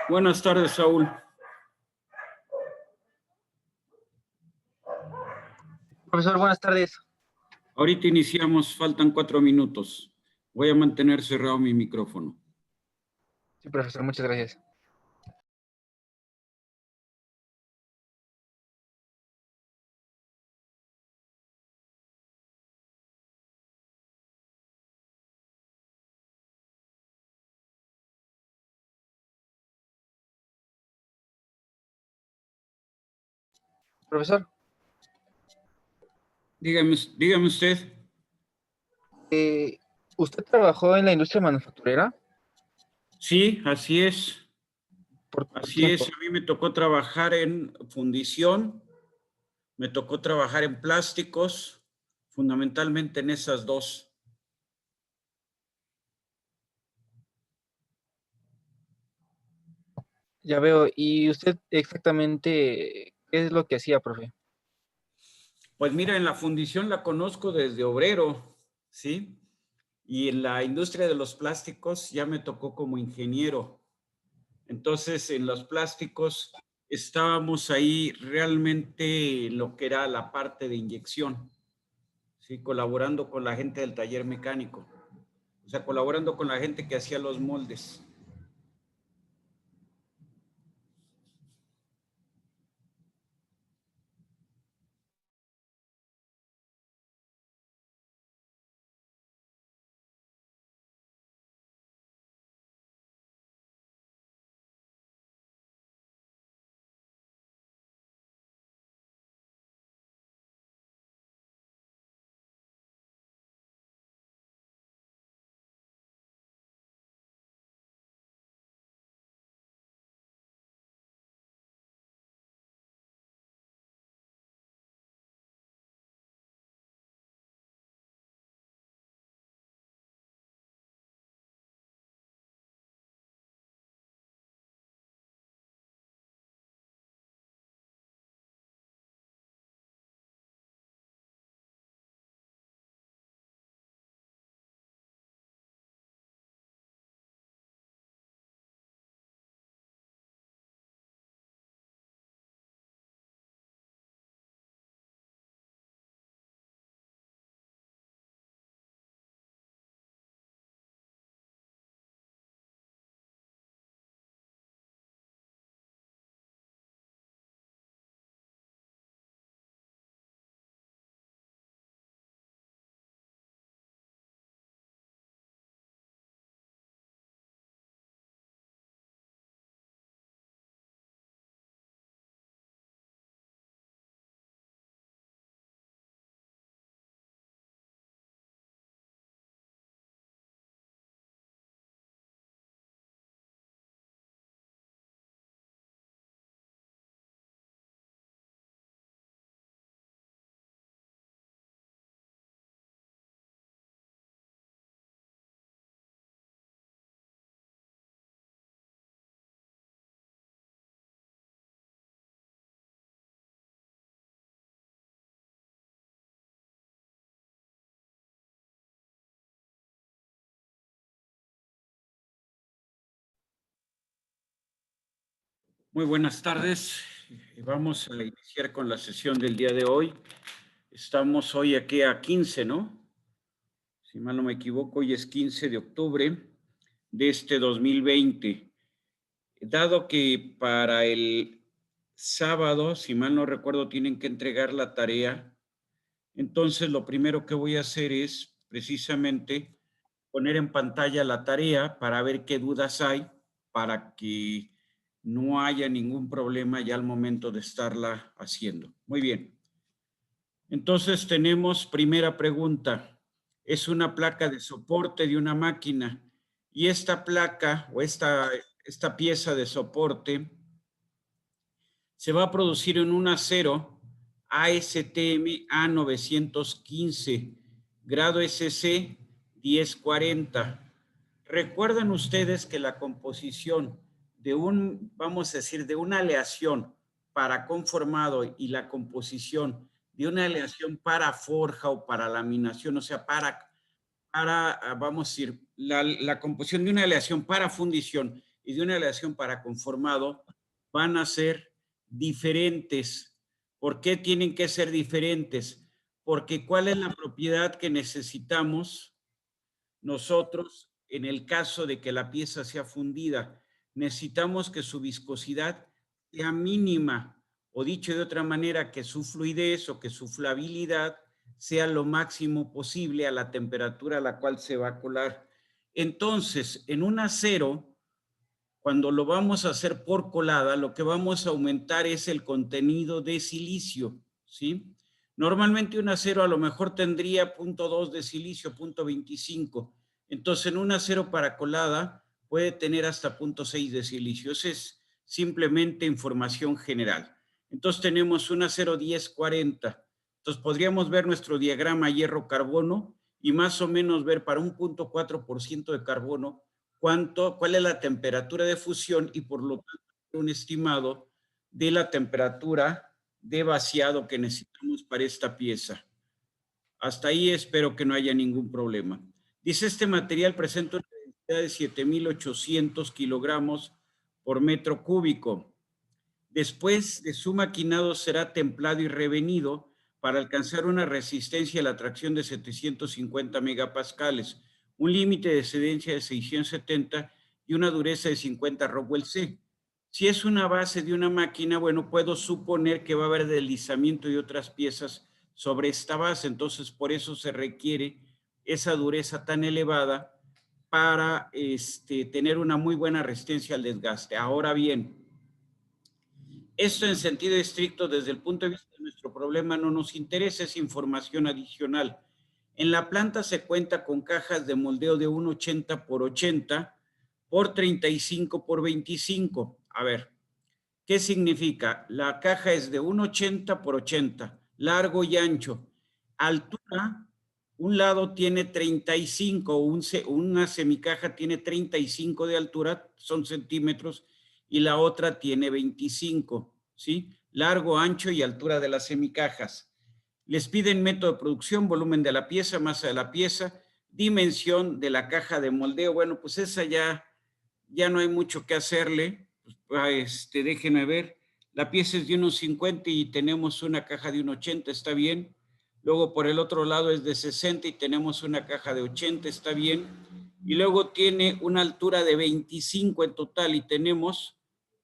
Buenas tardes, Saúl. Profesor, buenas tardes. Ahorita iniciamos, faltan 4 minutos. Voy a mantener cerrado mi micrófono. Sí, profesor, muchas gracias. Profesor, Dígame usted. ¿usted trabajó en la industria manufacturera? Sí, así es. ¿Por cuánto Así es. tiempo? A mí me tocó trabajar en fundición, me tocó trabajar en plásticos, fundamentalmente en esas dos. Ya veo. ¿Y usted exactamente qué es lo que hacía, profe? Pues mira, en la fundición la conozco desde obrero, ¿sí? Y en la industria de los plásticos ya me tocó como ingeniero. Entonces, en los plásticos estábamos ahí realmente en lo que era la parte de inyección, ¿sí? Colaborando con la gente del taller mecánico, o sea, colaborando con la gente que hacía los moldes. Muy buenas tardes. Vamos a iniciar con la sesión del día de hoy. Estamos hoy aquí a 15, ¿no? Si mal no me equivoco, hoy es 15 de octubre de este 2020. Dado que para el sábado, si mal no recuerdo, tienen que entregar la tarea, entonces lo primero que voy a hacer es precisamente poner en pantalla la tarea para ver qué dudas hay, para que no haya ningún problema ya al momento de estarla haciendo. Muy bien. Entonces tenemos primera pregunta. Es una placa de soporte de una máquina y esta placa o esta pieza de soporte se va a producir en un acero ASTM A915, grado SC 1040. Recuerdan ustedes que la composición de vamos a decir, de una aleación para conformado y la composición de una aleación para forja o para laminación, o sea, vamos a decir, la composición de una aleación para fundición y de una aleación para conformado van a ser diferentes. ¿Por qué tienen que ser diferentes? Porque ¿cuál es la propiedad que necesitamos nosotros en el caso de que la pieza sea fundida? Necesitamos que su viscosidad sea mínima, o dicho de otra manera, que su fluidez o que su flabilidad sea lo máximo posible a la temperatura a la cual se va a colar. Entonces, en un acero, cuando lo vamos a hacer por colada, lo que vamos a aumentar es el contenido de silicio, ¿sí? Normalmente un acero a lo mejor tendría 0.2 de silicio, 0.25. Entonces, en un acero para colada puede tener hasta 0.6 de silicio. Esa es simplemente información general. Entonces, tenemos un acero 1040. Entonces, podríamos ver nuestro diagrama hierro-carbono y más o menos ver para un 0.4% de carbono cuál es la temperatura de fusión y por lo tanto un estimado de la temperatura de vaciado que necesitamos para esta pieza. Hasta ahí espero que no haya ningún problema. Dice, este material presenta una densidad de 7,800 kilogramos por metro cúbico. Después de su maquinado será templado y revenido para alcanzar una resistencia a la tracción de 750 megapascales, un límite de excedencia de 670 y una dureza de 50 Rockwell C. Si es una base de una máquina, bueno, puedo suponer que va a haber deslizamiento de otras piezas sobre esta base, entonces por eso se requiere esa dureza tan elevada para tener una muy buena resistencia al desgaste. Ahora bien, esto en sentido estricto, desde el punto de vista de nuestro problema, no nos interesa, es información adicional. En la planta se cuenta con cajas de moldeo de 1,80 por 80 por 35 por 25. A ver, ¿qué significa? La caja es de 1,80 por 80, largo y ancho. Altura, un lado tiene 35, una semicaja tiene 35 de altura, son centímetros, y la otra tiene 25, ¿sí? Largo, ancho y altura de las semicajas. Les piden método de producción, volumen de la pieza, masa de la pieza, dimensión de la caja de moldeo. Bueno, pues esa ya no hay mucho que hacerle. Pues, déjenme ver. La pieza es de 1,50 y tenemos una caja de 1,80, está bien. Luego por el otro lado es de 60 y tenemos una caja de 80, está bien. Y luego tiene una altura de 25 en total y tenemos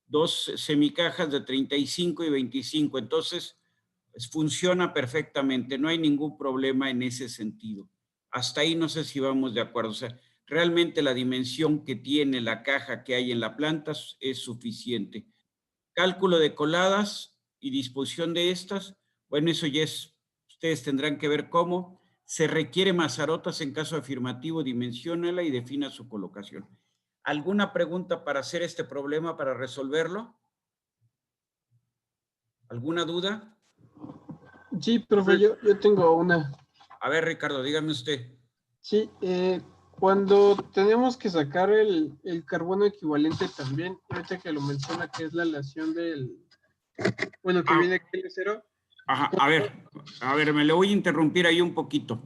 dos semicajas de 35 y 25. Entonces, pues, funciona perfectamente, no hay ningún problema en ese sentido. Hasta ahí no sé si vamos de acuerdo. O sea, realmente la dimensión que tiene la caja que hay en la planta es suficiente. Cálculo de coladas y disposición de estas, bueno, eso ya es, ustedes tendrán que ver cómo. Se requiere mazarotas en caso afirmativo, dimensiónala y defina su colocación. ¿Alguna pregunta para hacer este problema, para resolverlo? ¿Alguna duda? Sí, profe, yo tengo una. A ver, Ricardo, dígame usted. Sí, cuando tenemos que sacar el carbono equivalente también, ahorita que lo menciona, que es la aleación bueno, que viene aquí de cero. Ajá, a ver, me lo voy a interrumpir ahí un poquito.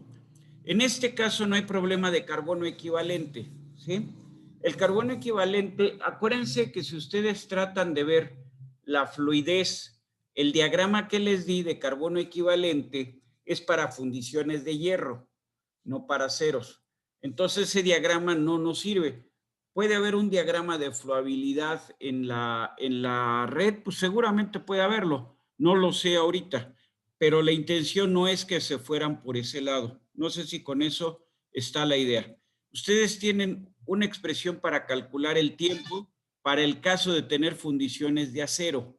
En este caso no hay problema de carbono equivalente, ¿sí? El carbono equivalente, acuérdense que si ustedes tratan de ver la fluidez, el diagrama que les di de carbono equivalente es para fundiciones de hierro, no para ceros. Entonces ese diagrama no nos sirve. ¿Puede haber un diagrama de fluabilidad en la red? Pues seguramente puede haberlo. No lo sé ahorita, pero la intención no es que se fueran por ese lado. No sé si con eso está la idea. Ustedes tienen una expresión para calcular el tiempo para el caso de tener fundiciones de acero.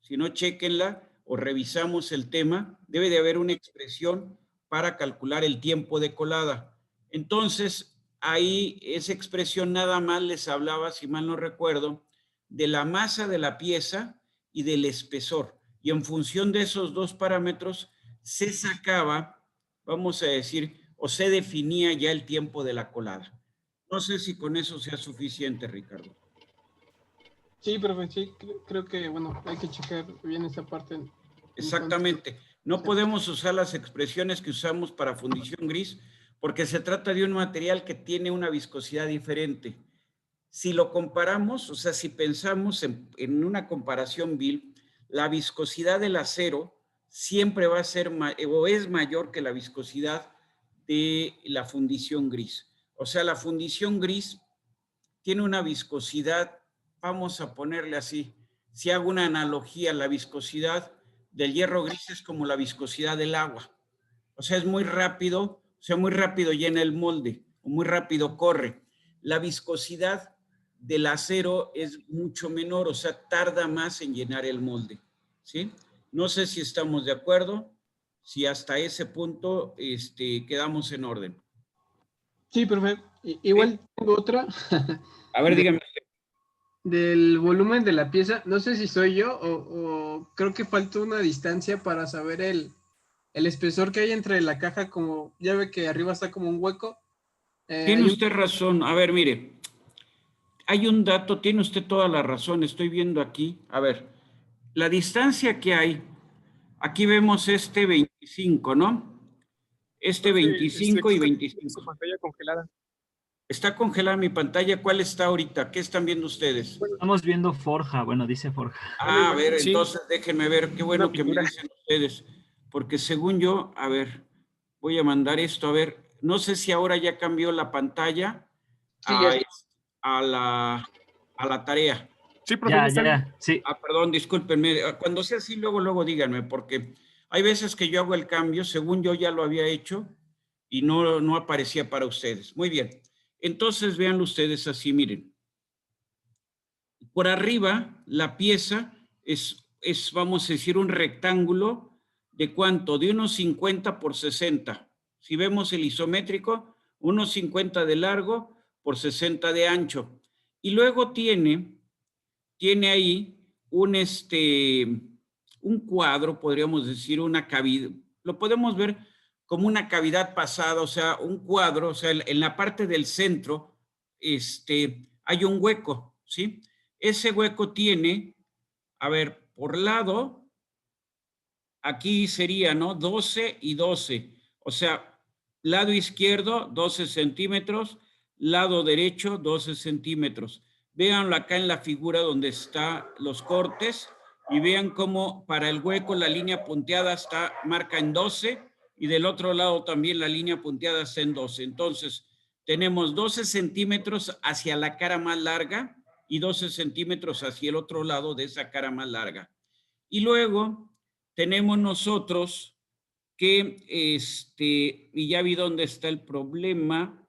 Si no, chéquenla o revisamos el tema. Debe de haber una expresión para calcular el tiempo de colada. Entonces, ahí esa expresión nada más les hablaba, si mal no recuerdo, de la masa de la pieza y del espesor. Y en función de esos dos parámetros se sacaba, vamos a decir, o se definía ya el tiempo de la colada. No sé si con eso sea suficiente, Ricardo. Sí, profe, sí, creo que, bueno, hay que checar bien esa parte. Exactamente. No podemos usar las expresiones que usamos para fundición gris porque se trata de un material que tiene una viscosidad diferente. Si lo comparamos, o sea, si pensamos en una comparación, Bill, la viscosidad del acero siempre va a ser o es mayor que la viscosidad de la fundición gris. O sea, la fundición gris tiene una viscosidad, vamos a ponerle así, si hago una analogía, la viscosidad del hierro gris es como la viscosidad del agua. O sea, es muy rápido, o sea, muy rápido llena el molde, o muy rápido corre. La viscosidad del acero es mucho menor, o sea, tarda más en llenar el molde, ¿sí? No sé si estamos de acuerdo, si hasta ese punto quedamos en orden. Sí, profe. Igual tengo otra. A ver, dígame. Del volumen de la pieza. No sé si soy yo o creo que falta una distancia para saber el espesor que hay entre la caja, como ya ve que arriba está como un hueco. Tiene usted razón. A ver, mire, hay un dato, tiene usted toda la razón, estoy viendo aquí. A ver, la distancia que hay, aquí vemos 25, ¿no? 25 y 25. Su pantalla congelada. Está congelada mi pantalla. ¿Cuál está ahorita? ¿Qué están viendo ustedes? Estamos viendo forja, bueno, dice forja. Ah, a ver, Sí. entonces déjenme ver. Qué bueno Una que me pintura. dicen ustedes. Porque según yo, a ver, voy a mandar esto. A ver, no sé si ahora ya cambió la pantalla Sí, a, ya. a la tarea. Sí, profe, Ya, está bien. ya, sí. Ah, perdón, discúlpenme. Cuando sea así, luego díganme, porque hay veces que yo hago el cambio, según yo ya lo había hecho, y no aparecía para ustedes. Muy bien. Entonces, véanlo ustedes así, miren. Por arriba, la pieza es, vamos a decir, un rectángulo de ¿cuánto? De unos 50 por 60. Si vemos el isométrico, unos 50 de largo por 60 de ancho. Y luego tiene ahí un cuadro, podríamos decir, una cavidad, lo podemos ver como una cavidad pasada, o sea, un cuadro, o sea, en la parte del centro, hay un hueco, ¿sí? Ese hueco tiene, a ver, por lado, aquí sería, ¿no? 12 y 12, o sea, lado izquierdo, 12 centímetros, lado derecho, 12 centímetros. Véanlo acá en la figura donde están los cortes y vean cómo para el hueco la línea punteada marca en 12 y del otro lado también la línea punteada está en 12. Entonces, tenemos 12 centímetros hacia la cara más larga y 12 centímetros hacia el otro lado de esa cara más larga. Y luego tenemos nosotros que, y ya vi dónde está el problema.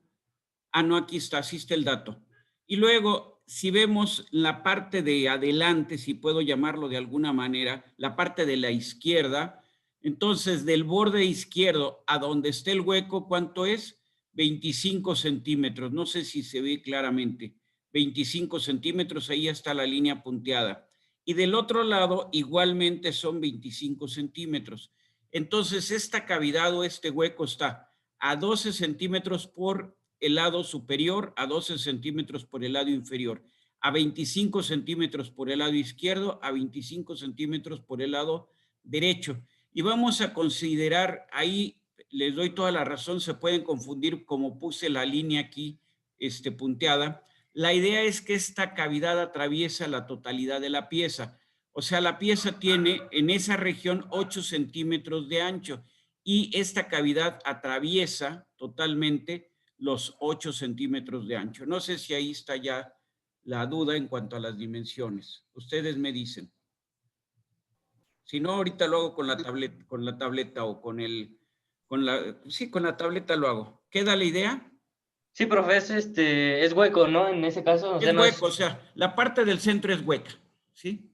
Ah, no, aquí está, así está el dato. Y luego, si vemos la parte de adelante, si puedo llamarlo de alguna manera, la parte de la izquierda, entonces del borde izquierdo a donde esté el hueco, ¿cuánto es? 25 centímetros. No sé si se ve claramente. 25 centímetros, ahí está la línea punteada. Y del otro lado, igualmente son 25 centímetros. Entonces, esta cavidad o este hueco está a 12 centímetros por el lado superior, a 12 centímetros por el lado inferior, a 25 centímetros por el lado izquierdo, a 25 centímetros por el lado derecho. Y vamos a considerar, ahí les doy toda la razón, se pueden confundir como puse la línea aquí punteada. La idea es que esta cavidad atraviesa la totalidad de la pieza. O sea, la pieza tiene en esa región 8 centímetros de ancho y esta cavidad atraviesa totalmente los 8 centímetros de ancho. No sé si ahí está ya la duda en cuanto a las dimensiones. Ustedes me dicen. Si no, ahorita lo hago con la tableta o con la tableta lo hago. ¿Queda la idea? Sí, profe, es hueco, ¿no? En ese caso. O sea, Es no hueco, o sea, la parte del centro es hueca, ¿sí?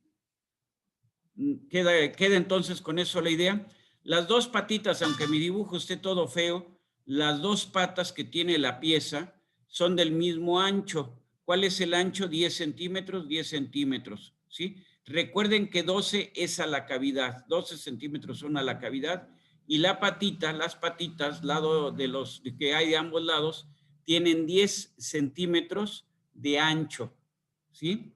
Queda entonces con eso la idea. Las dos patitas, aunque mi dibujo esté todo feo, las dos patas que tiene la pieza son del mismo ancho. ¿Cuál es el ancho? 10 centímetros, 10 centímetros, ¿sí? Recuerden que 12 es a la cavidad, 12 centímetros son a la cavidad y las patitas, lado de los que hay de ambos lados, tienen 10 centímetros de ancho, ¿sí?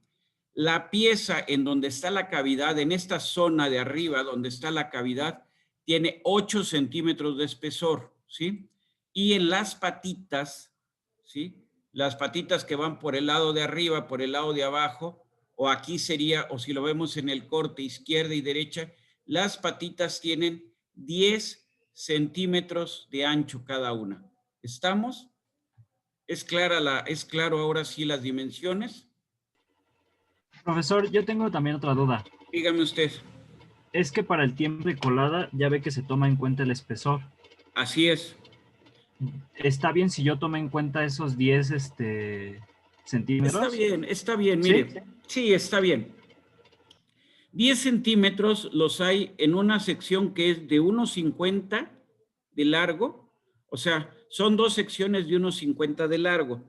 La pieza en donde está la cavidad, en esta zona de arriba donde está la cavidad, tiene 8 centímetros de espesor, ¿sí? Y en las patitas, ¿sí? las patitas que van por el lado de arriba, por el lado de abajo, o aquí sería, o si lo vemos en el corte izquierda y derecha, las patitas tienen 10 centímetros de ancho cada una. ¿Estamos? ¿Es claro ahora sí las dimensiones? Profesor, yo tengo también otra duda. Dígame usted. Es que para el tiempo de colada ya ve que se toma en cuenta el espesor. Así es. ¿Está bien si yo tomo en cuenta esos 10 centímetros? Está bien, ¿Sí? mire. Sí, está bien. 10 centímetros los hay en una sección que es de 1,50 de largo, o sea, son dos secciones de 1,50 de largo.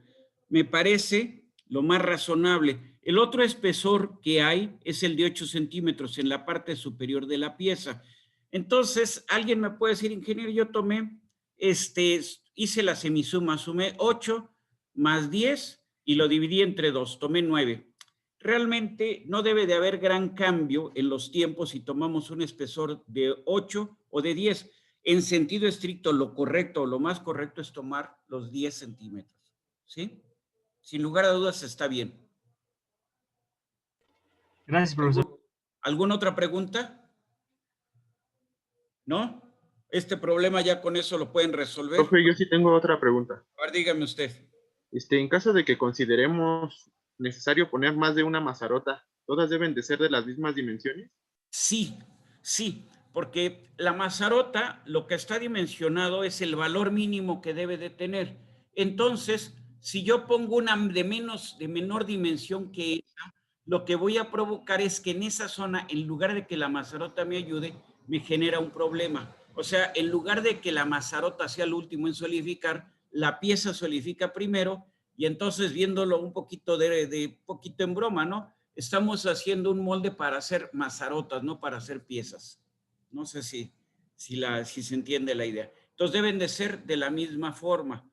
Me parece lo más razonable. El otro espesor que hay es el de 8 centímetros en la parte superior de la pieza. Entonces, alguien me puede decir, ingeniero, yo tomé, hice la semisuma, sumé 8 más 10 y lo dividí entre 2, tomé 9. Realmente no debe de haber gran cambio en los tiempos si tomamos un espesor de 8 o de 10. En sentido estricto, lo correcto o lo más correcto es tomar los 10 centímetros. ¿Sí? Sin lugar a dudas está bien. Gracias, profesor. ¿Alguna otra pregunta? ¿No? Este problema ya con eso lo pueden resolver. Profe, yo sí tengo otra pregunta. A ver, dígame usted. En caso de que consideremos necesario poner más de una mazarota, ¿todas deben de ser de las mismas dimensiones? Sí, sí, porque la mazarota lo que está dimensionado es el valor mínimo que debe de tener. Entonces, si yo pongo una de menor dimensión que esa, lo que voy a provocar es que en esa zona, en lugar de que la mazarota me ayude, me genera un problema. O sea, en lugar de que la mazarota sea el último en solidificar, la pieza solidifica primero y entonces viéndolo un poquito poquito en broma, ¿no? Estamos haciendo un molde para hacer mazarotas, no para hacer piezas. No sé si se entiende la idea. Entonces deben de ser de la misma forma.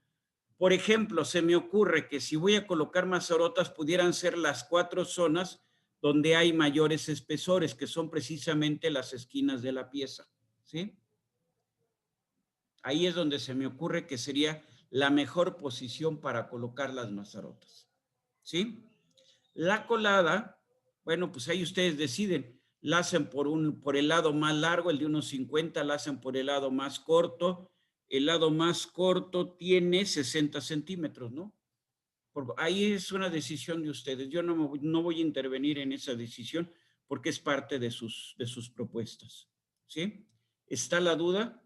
Por ejemplo, se me ocurre que si voy a colocar mazarotas pudieran ser las 4 zonas donde hay mayores espesores, que son precisamente las esquinas de la pieza. ¿Sí? Ahí es donde se me ocurre que sería la mejor posición para colocar las mazarotas. ¿Sí? La colada, bueno, pues ahí ustedes deciden. La hacen por el lado más largo, el de 1,50, la hacen por el lado más corto. El lado más corto tiene 60 centímetros, ¿no? Ahí es una decisión de ustedes. Yo no voy a intervenir en esa decisión porque es parte de sus propuestas. ¿Sí? ¿Está la duda?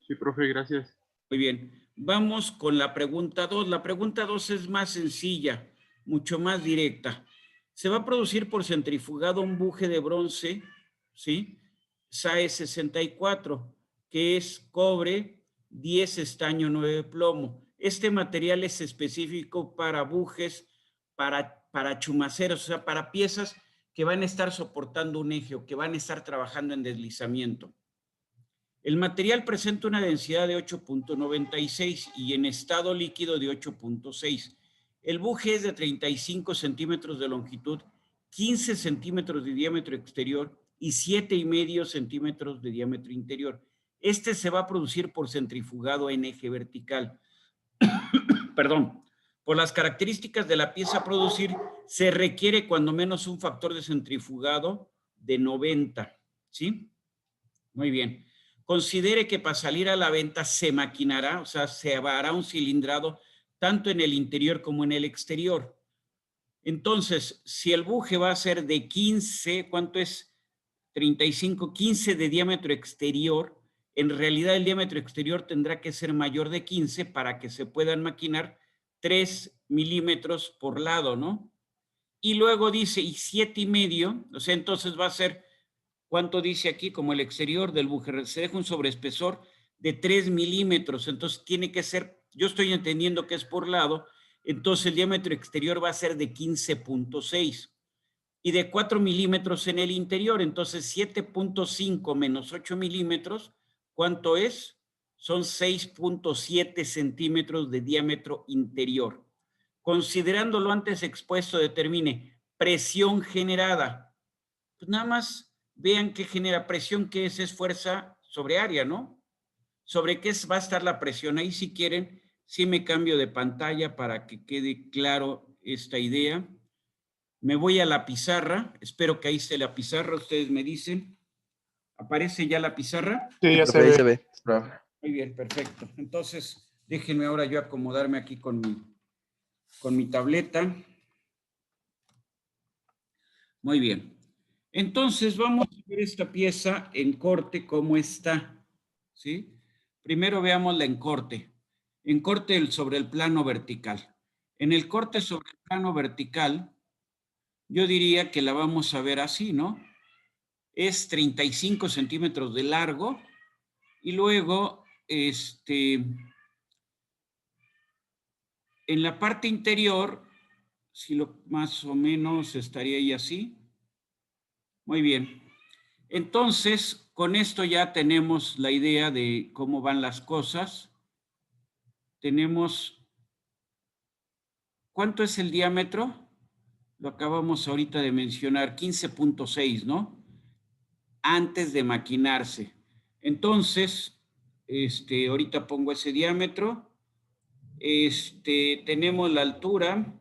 Sí, profe, gracias. Muy bien. Vamos con la pregunta 2. La pregunta 2 es más sencilla, mucho más directa. Se va a producir por centrifugado un buje de bronce, ¿sí? SAE 64, que es cobre, 10 estaño, 9 plomo. Este material es específico para bujes, para chumaceros, o sea, para piezas que van a estar soportando un eje o que van a estar trabajando en deslizamiento. El material presenta una densidad de 8.96 y en estado líquido de 8.6. El buje es de 35 centímetros de longitud, 15 centímetros de diámetro exterior y 7,5 centímetros de diámetro interior. Este se va a producir por centrifugado en eje vertical. Perdón. Por las características de la pieza a producir, se requiere cuando menos un factor de centrifugado de 90. ¿Sí? Muy bien. Considere que para salir a la venta se maquinará, o sea, se hará un cilindrado tanto en el interior como en el exterior. Entonces, si el buje va a ser de 15, ¿cuánto es? 35, 15 de diámetro exterior, en realidad el diámetro exterior tendrá que ser mayor de 15 para que se puedan maquinar 3 milímetros por lado, ¿no? Y luego dice, y 7,5, o sea, entonces va a ser, ¿cuánto dice aquí? Como el exterior del buje, se deja un sobreespesor de 3 milímetros, entonces tiene que ser, yo estoy entendiendo que es por lado, entonces el diámetro exterior va a ser de 15.6 y de 4 milímetros en el interior, entonces 7.5 menos 8 milímetros, ¿cuánto es? Son 6.7 centímetros de diámetro interior. Considerando lo antes expuesto, determine presión generada. Pues nada más vean qué genera presión, que es fuerza sobre área, ¿no? ¿Sobre qué va a estar la presión? Ahí si quieren, Sí me cambio de pantalla para que quede claro esta idea. Me voy a la pizarra. Espero que ahí esté la pizarra. Ustedes me dicen. ¿Aparece ya la pizarra? Sí, ya Profe, ahí se ve. profe. Muy bien, perfecto. Entonces, déjenme ahora yo acomodarme aquí con mi tableta. Muy bien. Entonces, vamos a ver esta pieza en corte, cómo está. ¿Sí? Primero veámosla en corte. En corte sobre el plano vertical. En el corte sobre el plano vertical, yo diría que la vamos a ver así, ¿no? Es 35 centímetros de largo y luego, en la parte interior, si lo más o menos estaría ahí así. Muy bien. Entonces, con esto ya tenemos la idea de cómo van las cosas. Tenemos, ¿cuánto es el diámetro? Lo acabamos ahorita de mencionar, 15.6, ¿no? Antes de maquinarse. Entonces, ahorita pongo ese diámetro. Tenemos la altura.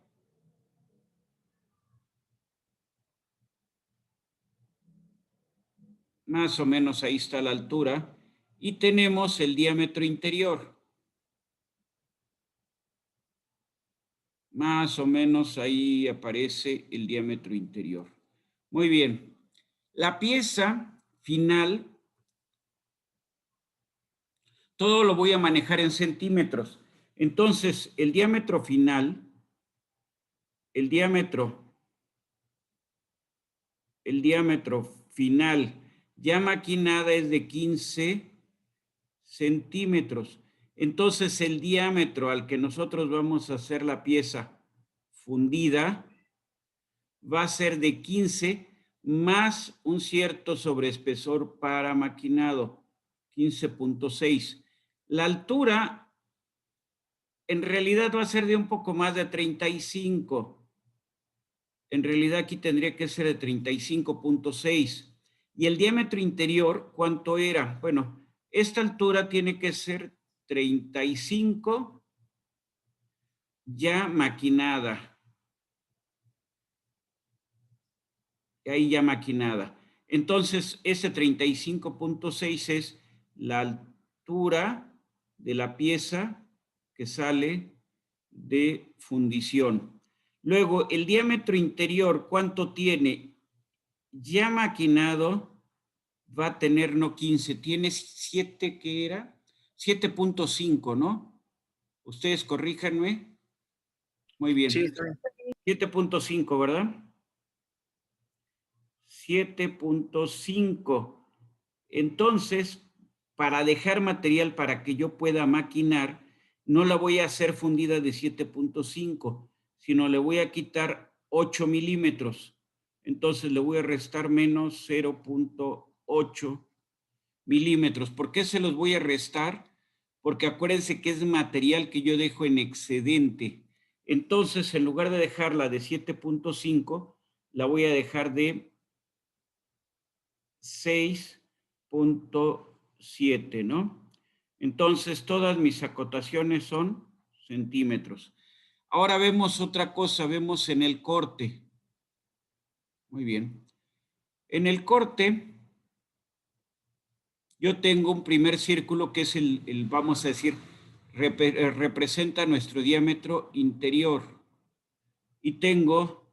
Más o menos ahí está la altura. Y tenemos el diámetro interior. Más o menos ahí aparece el diámetro interior. Muy bien. La pieza final, todo lo voy a manejar en centímetros. Entonces, el diámetro final, el diámetro final ya maquinada es de 15 centímetros. Entonces, el diámetro al que nosotros vamos a hacer la pieza fundida va a ser de 15 más un cierto sobreespesor para maquinado, 15.6. La altura en realidad va a ser de un poco más de 35. En realidad aquí tendría que ser de 35.6. Y el diámetro interior, ¿cuánto era? Bueno, esta altura tiene que ser 35 ya maquinada. Ahí ya maquinada. Entonces, ese 35.6 es la altura de la pieza que sale de fundición. Luego, el diámetro interior, ¿cuánto tiene? Ya maquinado va a tener no 15, tiene 7, ¿qué era? 7.5, ¿no? Ustedes corríjanme. Muy bien. Sí, está bien. 7.5, ¿verdad? 7.5. Entonces, para dejar material para que yo pueda maquinar, no la voy a hacer fundida de 7.5, sino le voy a quitar 8 milímetros. Entonces le voy a restar menos 0.8 milímetros. ¿Por qué se los voy a restar? Porque acuérdense que es material que yo dejo en excedente. Entonces, en lugar de dejarla de 7.5, la voy a dejar de 6.7, ¿no? Entonces, todas mis acotaciones son centímetros. Ahora vemos otra cosa, vemos en el corte. Muy bien. En el corte, yo tengo un primer círculo que es vamos a decir, representa nuestro diámetro interior. Y tengo,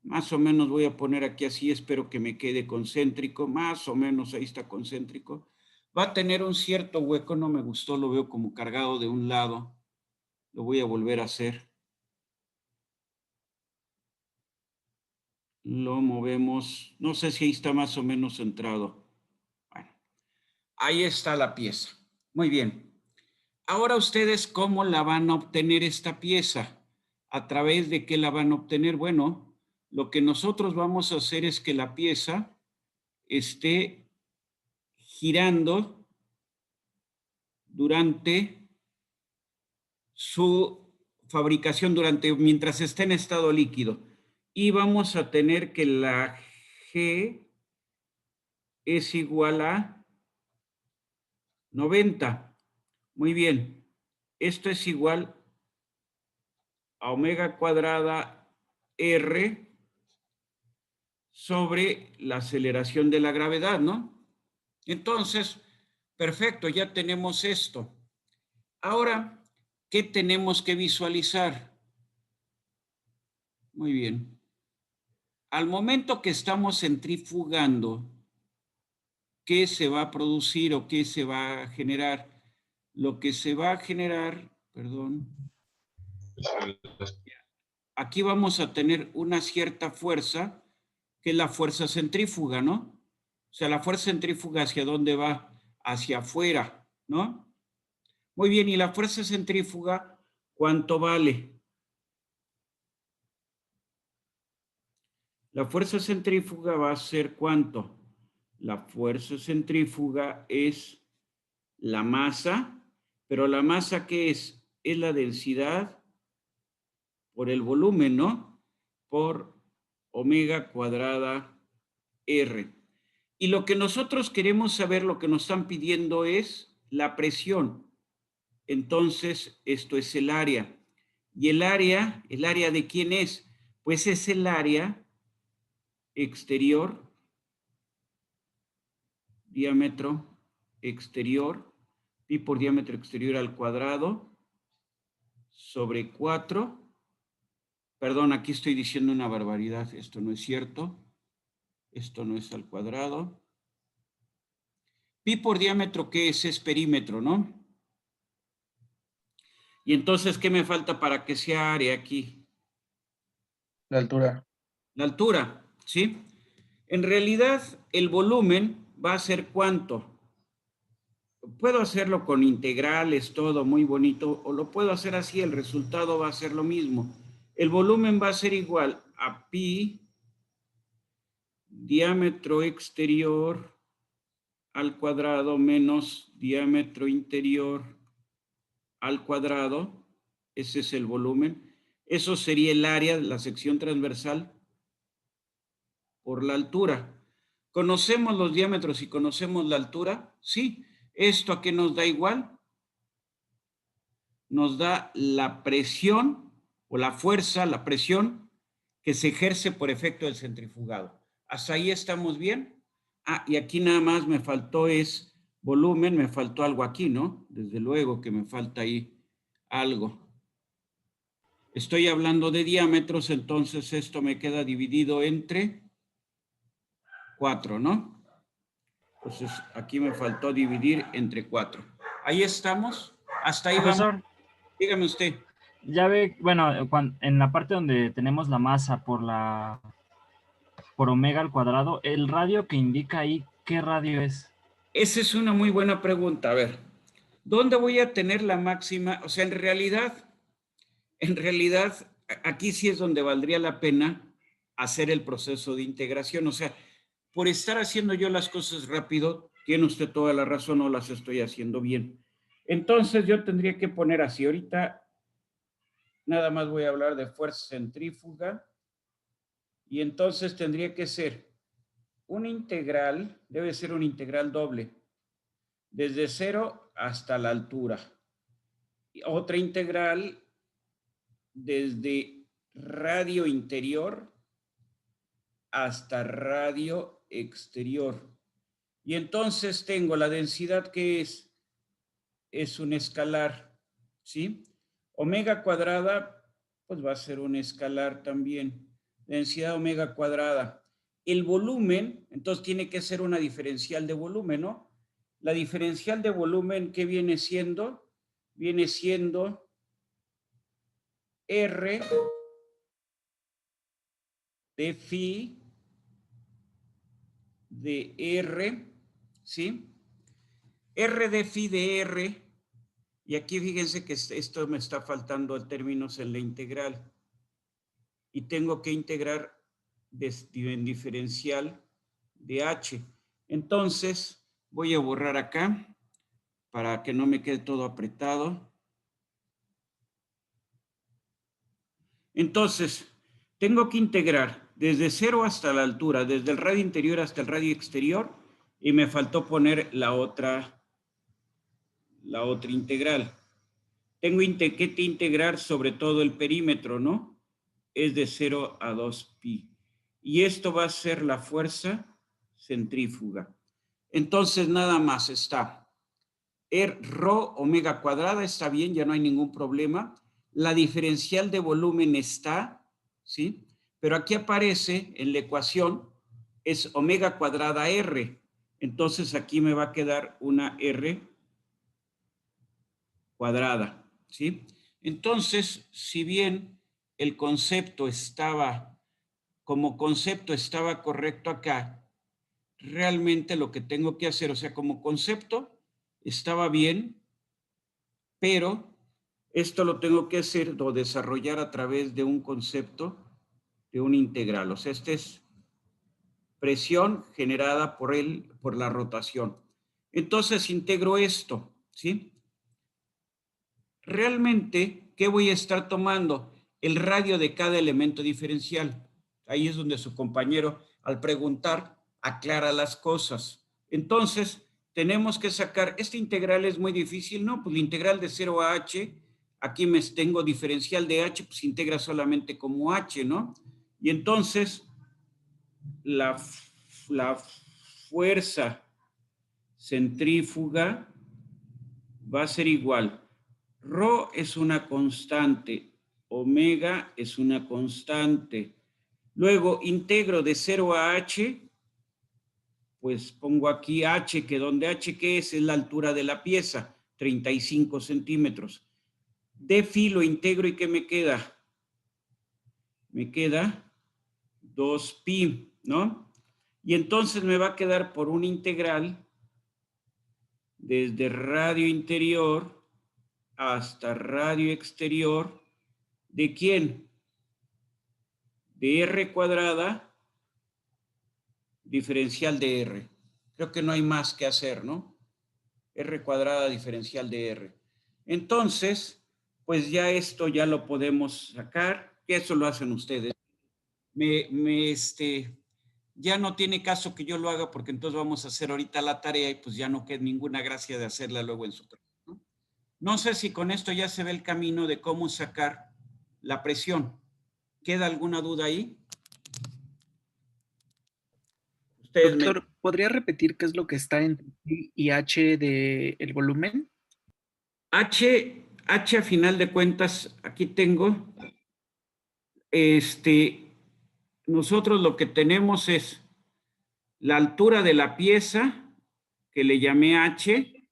más o menos voy a poner aquí así, espero que me quede concéntrico, más o menos ahí está concéntrico. Va a tener un cierto hueco, no me gustó, lo veo como cargado de un lado. Lo voy a volver a hacer. Lo movemos, no sé si ahí está más o menos centrado. Bueno, ahí está la pieza. Muy bien. Ahora ustedes, ¿cómo la van a obtener esta pieza? ¿A través de qué la van a obtener? Bueno, lo que nosotros vamos a hacer es que la pieza esté girando durante su fabricación, mientras esté en estado líquido. Y vamos a tener que la G es igual a 90. Muy bien. esto es igual a omega cuadrada R sobre la aceleración de la gravedad, ¿no? Entonces, perfecto, ya tenemos esto. Ahora, ¿qué tenemos que visualizar? Muy bien. Al momento que estamos centrifugando, ¿qué se va a producir o qué se va a generar? Lo que se va a generar, perdón, aquí vamos a tener una cierta fuerza, que es la fuerza centrífuga, ¿no? O sea, la fuerza centrífuga, ¿hacia dónde va? Hacia afuera, ¿no? Muy bien, ¿y la fuerza centrífuga cuánto vale? La fuerza centrífuga va a ser ¿cuánto? La fuerza centrífuga es la masa, pero la masa ¿qué es? Es la densidad por el volumen, ¿no? Por omega cuadrada R. Y lo que nosotros queremos saber, lo que nos están pidiendo es la presión. Entonces, esto es el área. ¿Y el área de quién es? Pues es el área exterior, diámetro exterior, pi por diámetro exterior al cuadrado, sobre 4. Perdón, aquí estoy diciendo una barbaridad. Esto no es cierto. Esto no es al cuadrado. Pi por diámetro, ¿qué es? Es perímetro, ¿no? Y entonces, ¿qué me falta para que sea área aquí? La altura. La altura, ¿sí? En realidad, el volumen va a ser ¿cuánto? Puedo hacerlo con integrales, todo muy bonito, o lo puedo hacer así, el resultado va a ser lo mismo. El volumen va a ser igual a pi diámetro exterior al cuadrado menos diámetro interior al cuadrado. Ese es el volumen. Eso sería el área, la sección transversal, por la altura. ¿Conocemos los diámetros y conocemos la altura? Sí. ¿Esto a qué nos da igual? Nos da la presión o la fuerza, la presión que se ejerce por efecto del centrifugado. ¿Hasta ahí estamos bien? Ah, y aquí nada más me faltó es volumen, me faltó algo aquí, ¿no? Desde luego que me falta ahí algo. Estoy hablando de diámetros, entonces esto me queda dividido entre 4, ¿no? Entonces aquí me faltó dividir entre 4. Ahí estamos. Hasta ahí vamos. Profesor, Dígame usted. ya ve, bueno, en la parte donde tenemos la masa por omega al cuadrado, el radio que indica ahí, ¿qué radio es? Esa es una muy buena pregunta. A ver, ¿dónde voy a tener la máxima? O sea, en realidad, aquí sí es donde valdría la pena hacer el proceso de integración. O sea, por estar haciendo yo las cosas rápido, tiene usted toda la razón, no las estoy haciendo bien. Entonces yo tendría que poner así. Ahorita nada más voy a hablar de fuerza centrífuga. Y entonces tendría que ser una integral, debe ser una integral doble, desde 0 hasta la altura. Y otra integral desde radio interior hasta radio exterior. Y entonces tengo la densidad que es un escalar, ¿sí? Omega cuadrada, pues va a ser un escalar también. Densidad omega cuadrada. El volumen, entonces tiene que ser una diferencial de volumen, ¿no? La diferencial de volumen, ¿qué viene siendo? Viene siendo R de phi de R, ¿sí? R de phi de R, y aquí fíjense que esto me está faltando términos en la integral, y tengo que integrar en diferencial de H. Entonces, voy a borrar acá, para que no me quede todo apretado. Entonces, tengo que integrar desde 0 hasta la altura, desde el radio interior hasta el radio exterior, y me faltó poner la otra integral. tengo que integrar sobre todo el perímetro, ¿no? Es de 0 a 2pi. Y esto va a ser la fuerza centrífuga. Entonces, nada más está. Rho omega cuadrada está bien, ya no hay ningún problema. La diferencial de volumen está, ¿sí? Pero aquí aparece en la ecuación, es omega cuadrada R. Entonces, aquí me va a quedar una R cuadrada, ¿sí? Entonces, si bien el concepto estaba, como concepto estaba correcto acá, realmente lo que tengo que hacer, o sea, como concepto estaba bien, pero esto lo tengo que hacer o desarrollar a través de un concepto de un integral. O sea, esta es presión generada por la rotación. Entonces integro esto, ¿sí? Realmente, ¿qué voy a estar tomando? El radio de cada elemento diferencial. Ahí es donde su compañero, al preguntar, aclara las cosas. Entonces, tenemos que sacar, este integral es muy difícil, ¿no? Pues la integral de 0 a h, aquí me tengo diferencial de h, pues integra solamente como h, ¿no? Y entonces, la fuerza centrífuga va a ser igual. Rho es una constante, omega es una constante. Luego integro de 0 a h, pues pongo aquí h, que donde h ¿qué es? Es la altura de la pieza, 35 centímetros. De phi lo integro y ¿qué me queda? Me queda 2pi, ¿no? Y entonces me va a quedar por un integral desde radio interior hasta radio exterior. ¿De quién? De R cuadrada diferencial de R. Creo que no hay más que hacer, ¿no? R cuadrada diferencial de R. Entonces, pues ya esto ya lo podemos sacar, que eso lo hacen ustedes. Ya no tiene caso que yo lo haga porque entonces vamos a hacer ahorita la tarea y pues ya no queda ninguna gracia de hacerla luego en su trabajo, ¿no? No sé si con esto ya se ve el camino de cómo sacar la presión. ¿Queda alguna duda ahí? Ustedes Doctor, ¿podría repetir qué es lo que está entre I y H del volumen? H a final de cuentas, aquí tengo, nosotros lo que tenemos es la altura de la pieza, que le llamé H,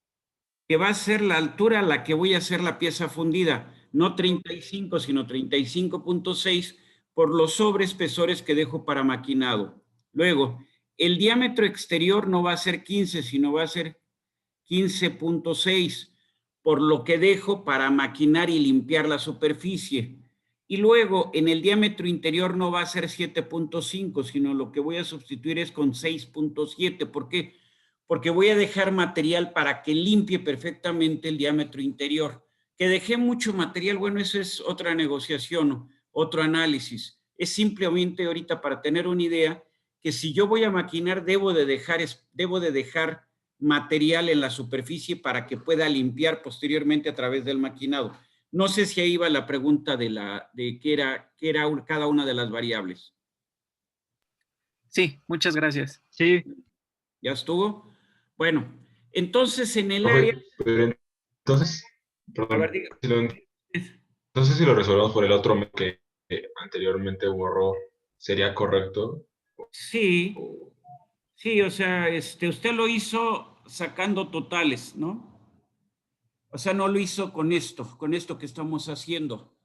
que va a ser la altura a la que voy a hacer la pieza fundida, no 35, sino 35.6 por los sobreespesores que dejo para maquinado. Luego, el diámetro exterior no va a ser 15, sino va a ser 15.6, por lo que dejo para maquinar y limpiar la superficie. Y luego, en el diámetro interior no va a ser 7.5, sino lo que voy a sustituir es con 6.7. ¿Por qué? Porque voy a dejar material para que limpie perfectamente el diámetro interior. Que dejé mucho material, bueno, eso es otra negociación, otro análisis. Es simplemente ahorita para tener una idea que si yo voy a maquinar, debo de dejar material en la superficie para que pueda limpiar posteriormente a través del maquinado. No sé si ahí va la pregunta de qué era cada una de las variables. Sí, muchas gracias. Sí, ¿Ya estuvo? Bueno, entonces en el área... Pero entonces, A perdón, ver, diga. entonces si lo resolvemos por el otro que anteriormente borró, ¿sería correcto? Sí, sí, o sea, usted lo hizo sacando totales, ¿no? O sea, no lo hizo con esto que estamos haciendo.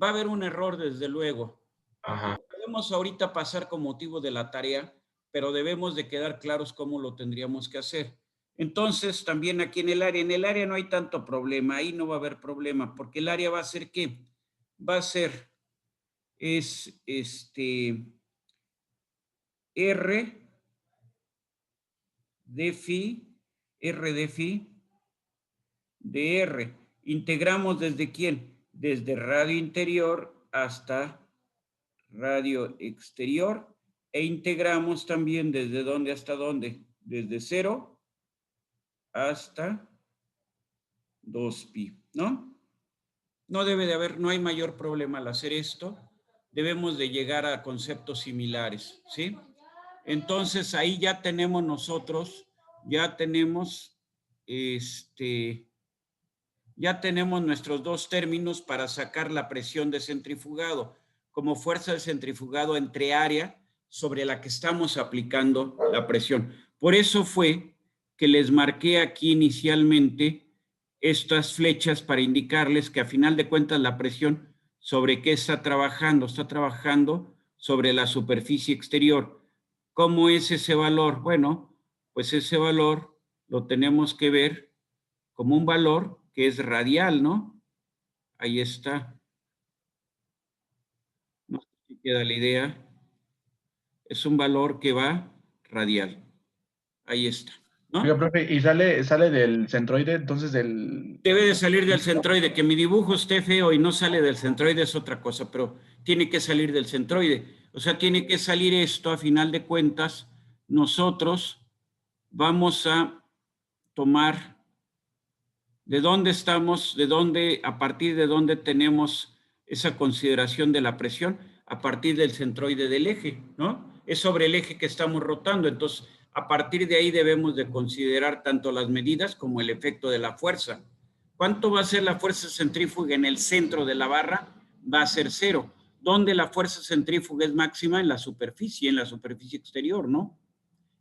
Va a haber un error, desde luego. Ajá. Podemos ahorita pasar con motivo de la tarea, pero debemos de quedar claros cómo lo tendríamos que hacer. Entonces, también aquí en el área no hay tanto problema, ahí no va a haber problema, porque el área va a ser ¿qué? Va a ser, R de phi, R de phi, de R. Integramos desde quién? Desde radio interior hasta radio exterior e integramos también desde dónde hasta dónde. Desde 0 hasta 2pi, ¿no? No debe de haber, no hay mayor problema al hacer esto. Debemos de llegar a conceptos similares, ¿sí? Entonces ahí ya tenemos nosotros, ya tenemos ya tenemos nuestros dos términos para sacar la presión de centrifugado, como fuerza de centrifugado entre área sobre la que estamos aplicando la presión. Por eso fue que les marqué aquí inicialmente estas flechas para indicarles que a final de cuentas la presión sobre qué está trabajando sobre la superficie exterior. ¿Cómo es ese valor? Bueno, pues ese valor lo tenemos que ver como un valor que es radial, ¿no? Ahí está. No sé si queda la idea. Es un valor que va radial. Ahí está, Oiga, ¿no? profe, y sale del centroide, entonces del... Debe de salir del centroide. Que mi dibujo esté feo y no sale del centroide es otra cosa, pero tiene que salir del centroide. O sea, tiene que salir esto, a final de cuentas, nosotros vamos a tomar de dónde estamos, a partir de dónde tenemos esa consideración de la presión, a partir del centroide del eje, ¿no? Es sobre el eje que estamos rotando, entonces a partir de ahí debemos de considerar tanto las medidas como el efecto de la fuerza. ¿Cuánto va a ser la fuerza centrífuga en el centro de la barra? Va a ser 0. ¿Dónde la fuerza centrífuga es máxima? En la superficie exterior, ¿no?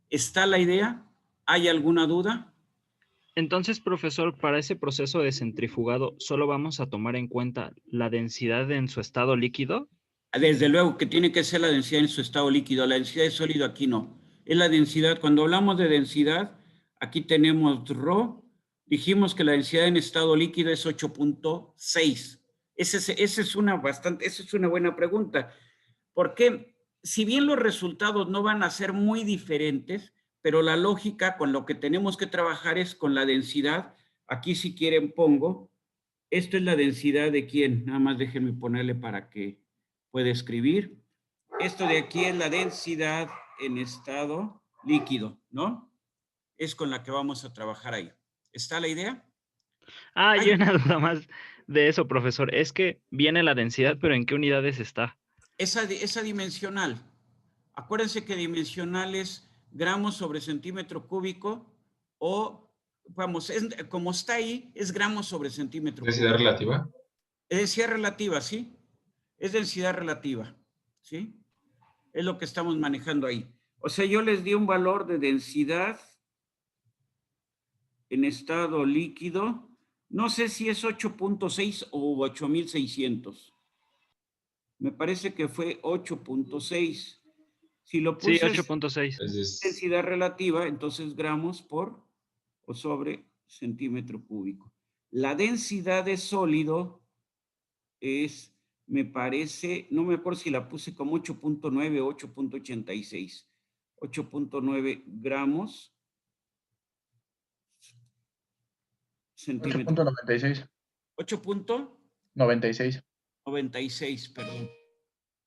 ¿Está la idea? ¿Hay alguna duda? Entonces, profesor, para ese proceso de centrifugado, ¿solo vamos a tomar en cuenta la densidad en su estado líquido? Desde luego que tiene que ser la densidad en su estado líquido. La densidad de sólido aquí no. Es la densidad. Cuando hablamos de densidad, aquí tenemos ρ. Dijimos que la densidad en estado líquido es 8.6. Esa es una buena pregunta. Porque si bien los resultados no van a ser muy diferentes, pero la lógica con lo que tenemos que trabajar es con la densidad. Aquí si quieren pongo, esto es la densidad de quién. Nada más déjenme ponerle para que pueda escribir. Esto de aquí es la densidad en estado líquido, ¿no? Es con la que vamos a trabajar ahí. ¿Está la idea? Ah, Hay yo una duda más de eso, profesor. Es que viene la densidad, pero ¿en qué unidades está? esa dimensional. Acuérdense que dimensional es gramos sobre centímetro cúbico o, vamos, como está ahí, es gramos sobre centímetro ¿Densidad cúbico. relativa? Es densidad relativa, ¿sí? Es densidad relativa, ¿sí? Es lo que estamos manejando ahí. O sea, yo les di un valor de densidad en estado líquido. No sé si es 8.6 o 8.600. Me parece que fue 8.6. Si lo Sí, puse 8.6. densidad relativa, entonces gramos por o sobre centímetro cúbico. La densidad de sólido es, me parece, no me acuerdo si la puse como 8.9 o 8.86. 8.9 gramos centímetro. 8.96. 8.96, 96. perdón.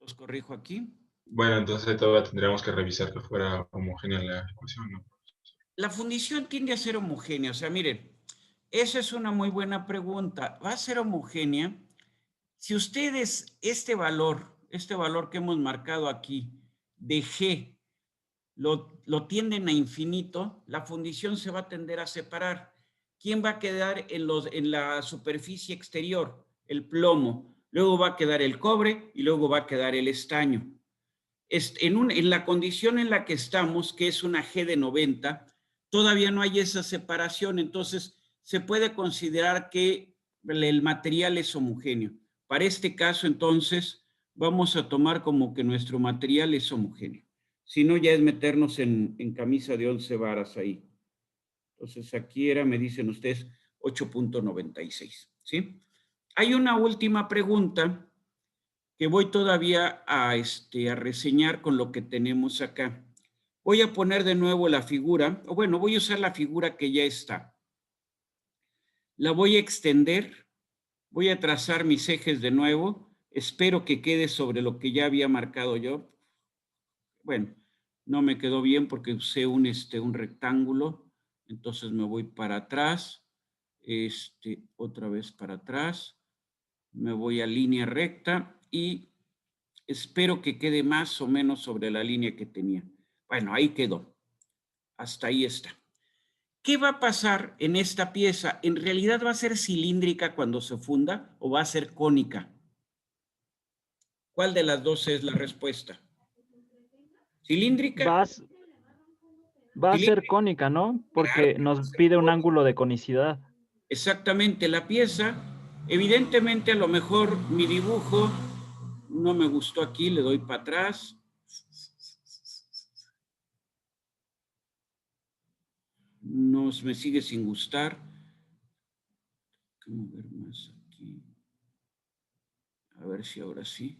Los corrijo aquí. Bueno, entonces todavía tendríamos que revisar que fuera homogénea la ecuación, ¿no? La fundición tiende a ser homogénea. O sea, miren, esa es una muy buena pregunta. ¿Va a ser homogénea? Si ustedes este valor que hemos marcado aquí de G, lo tienden a infinito, la fundición se va a tender a separar. ¿Quién va a quedar en la superficie exterior? El plomo. Luego va a quedar el cobre y luego va a quedar el estaño. En la condición en la que estamos, que es una G de 90, todavía no hay esa separación, entonces se puede considerar que el material es homogéneo. Para este caso, entonces, vamos a tomar como que nuestro material es homogéneo. Si no, ya es meternos en camisa de 11 varas ahí. Entonces, aquí me dicen ustedes, 8.96, ¿sí? Hay una última pregunta que voy todavía a reseñar con lo que tenemos acá. Voy a poner de nuevo la figura, o bueno, voy a usar la figura que ya está. La voy a extender, voy a trazar mis ejes de nuevo, espero que quede sobre lo que ya había marcado yo. Bueno, no me quedó bien porque usé un rectángulo, entonces me voy para atrás, otra vez para atrás, Me voy a línea recta y espero que quede más o menos sobre la línea que tenía. Bueno, ahí quedó. Hasta ahí está. ¿Qué va a pasar en esta pieza? ¿En realidad va a ser cilíndrica cuando se funda o va a ser cónica? ¿Cuál de las dos es la respuesta? ¿Cilíndrica? Va a ser cónica, ¿no? Porque nos pide un ángulo de conicidad. Exactamente, la pieza, evidentemente a lo mejor mi dibujo no me gustó aquí, le doy para atrás. No me sigue sin gustar. Vamos a ver más aquí. A ver si ahora sí.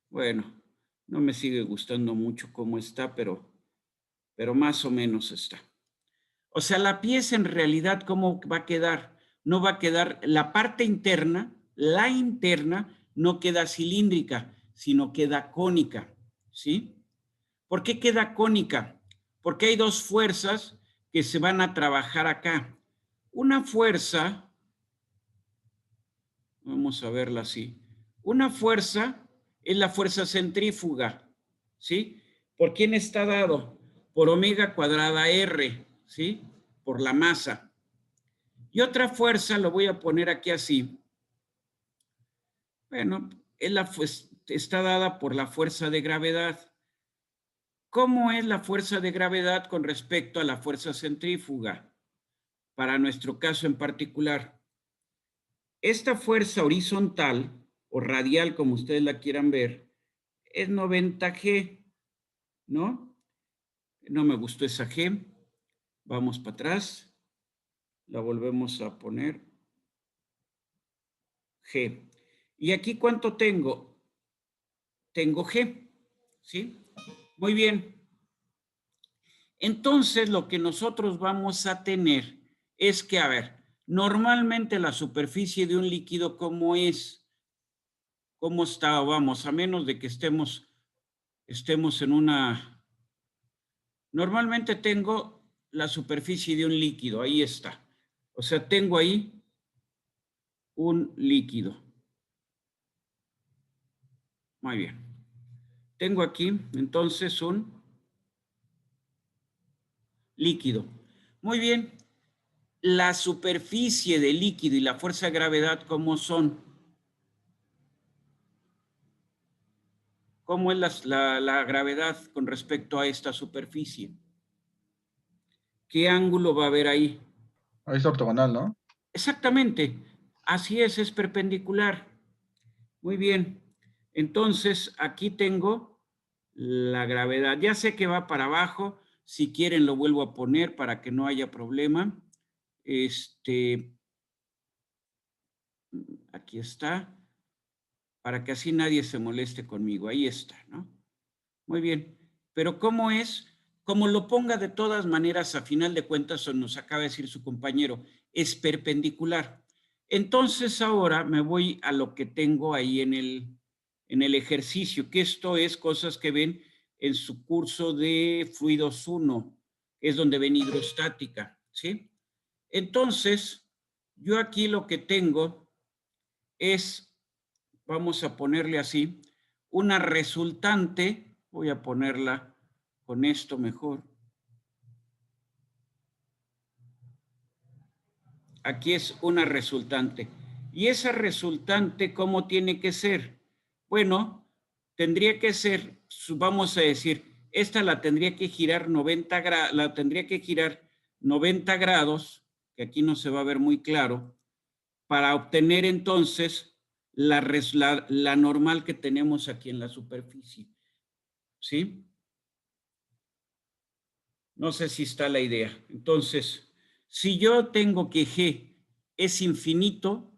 Bueno, no me sigue gustando mucho cómo está, pero más o menos está. O sea, la pieza en realidad, ¿cómo va a quedar? No va a quedar, la parte interna, la interna, no queda cilíndrica, sino queda cónica, ¿sí? ¿Por qué queda cónica? Porque hay dos fuerzas que se van a trabajar acá. Una fuerza, vamos a verla así, una fuerza es la fuerza centrífuga, ¿sí? ¿Por quién está dado? Por omega cuadrada R, ¿sí? Por la masa. Y otra fuerza, lo voy a poner aquí así. Bueno, está dada por la fuerza de gravedad. ¿Cómo es la fuerza de gravedad con respecto a la fuerza centrífuga? Para nuestro caso en particular. Esta fuerza horizontal o radial, como ustedes la quieran ver, es 90G, ¿no? No me gustó esa G. Vamos para atrás. La volvemos a poner. G. ¿Y aquí cuánto tengo? Tengo G, ¿sí? Muy bien. Entonces, lo que nosotros vamos a tener es que, a ver, normalmente la superficie de un líquido, ¿cómo es? ¿Cómo está? Vamos, a menos de que estemos en una... Normalmente tengo la superficie de un líquido, ahí está. O sea, tengo ahí un líquido. Muy bien. Tengo aquí, entonces, un líquido. Muy bien. La superficie del líquido y la fuerza de gravedad, ¿cómo son? ¿Cómo es la gravedad con respecto a esta superficie? ¿Qué ángulo va a haber ahí? Es ortogonal, ¿no? Exactamente. Así es perpendicular. Muy bien. Entonces, aquí tengo la gravedad. Ya sé que va para abajo. Si quieren, lo vuelvo a poner para que no haya problema. Aquí está. Para que así nadie se moleste conmigo. Ahí está, ¿no? Muy bien. Pero ¿cómo es? Como lo ponga de todas maneras, a final de cuentas, nos acaba de decir su compañero, es perpendicular. Entonces ahora me voy a lo que tengo ahí en el ejercicio, que esto es cosas que ven en su curso de fluidos 1, es donde ven hidrostática, ¿sí? Entonces, yo aquí lo que tengo es, vamos a ponerle así, una resultante, voy a ponerla con esto mejor. Aquí es una resultante. ¿Y esa resultante cómo tiene que ser? Bueno, tendría que ser, vamos a decir, esta la tendría que girar 90 grados, que aquí no se va a ver muy claro, para obtener entonces la normal que tenemos aquí en la superficie. ¿Sí? No sé si está la idea. Entonces, si yo tengo que G es infinito,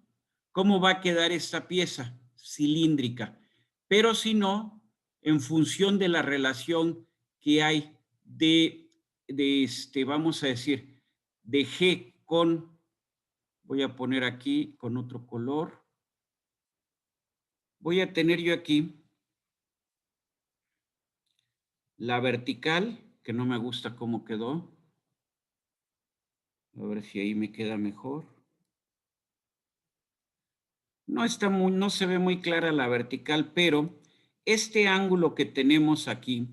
¿cómo va a quedar esta pieza? Cilíndrica. Pero si no, en función de la relación que hay vamos a decir, de G con, voy a poner aquí con otro color, voy a tener yo aquí la vertical, que no me gusta cómo quedó. A ver si ahí me queda mejor. no se ve muy clara la vertical, pero este ángulo que tenemos aquí,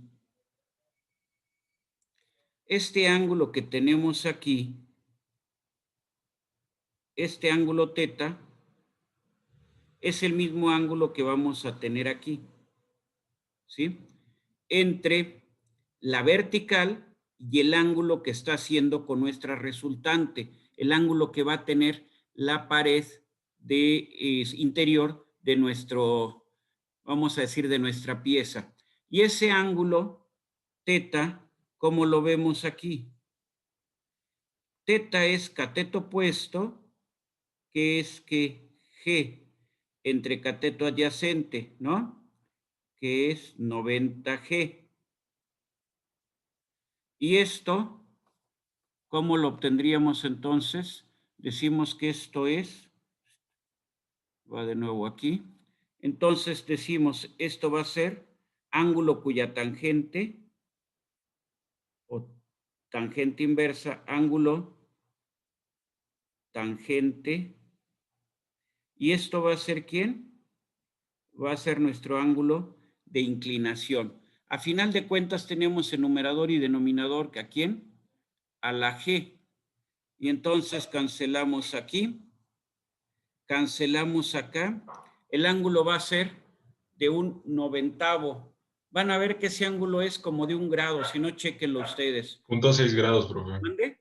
este ángulo θ, es el mismo ángulo que vamos a tener aquí, ¿sí? Entre la vertical y el ángulo que está haciendo con nuestra resultante, el ángulo que va a tener la pared interior de nuestro, vamos a decir, de nuestra pieza. Y ese ángulo θ, como lo vemos aquí, θ es cateto opuesto, que es que G entre cateto adyacente, ¿no? Que es 90G. Y esto, ¿cómo lo obtendríamos entonces? Decimos que esto es, va de nuevo aquí. Entonces decimos, esto va a ser ángulo cuya tangente, o tangente inversa, ángulo, tangente. ¿Y esto va a ser quién? Va a ser nuestro ángulo de inclinación. A final de cuentas tenemos el numerador y denominador, ¿a quién? A la G. Y entonces cancelamos aquí, cancelamos acá. El ángulo va a ser de 1/90. Van a ver que ese ángulo es como de 1 grado, si no, chéquenlo ustedes. 0.6 grados, profe. ¿Mande?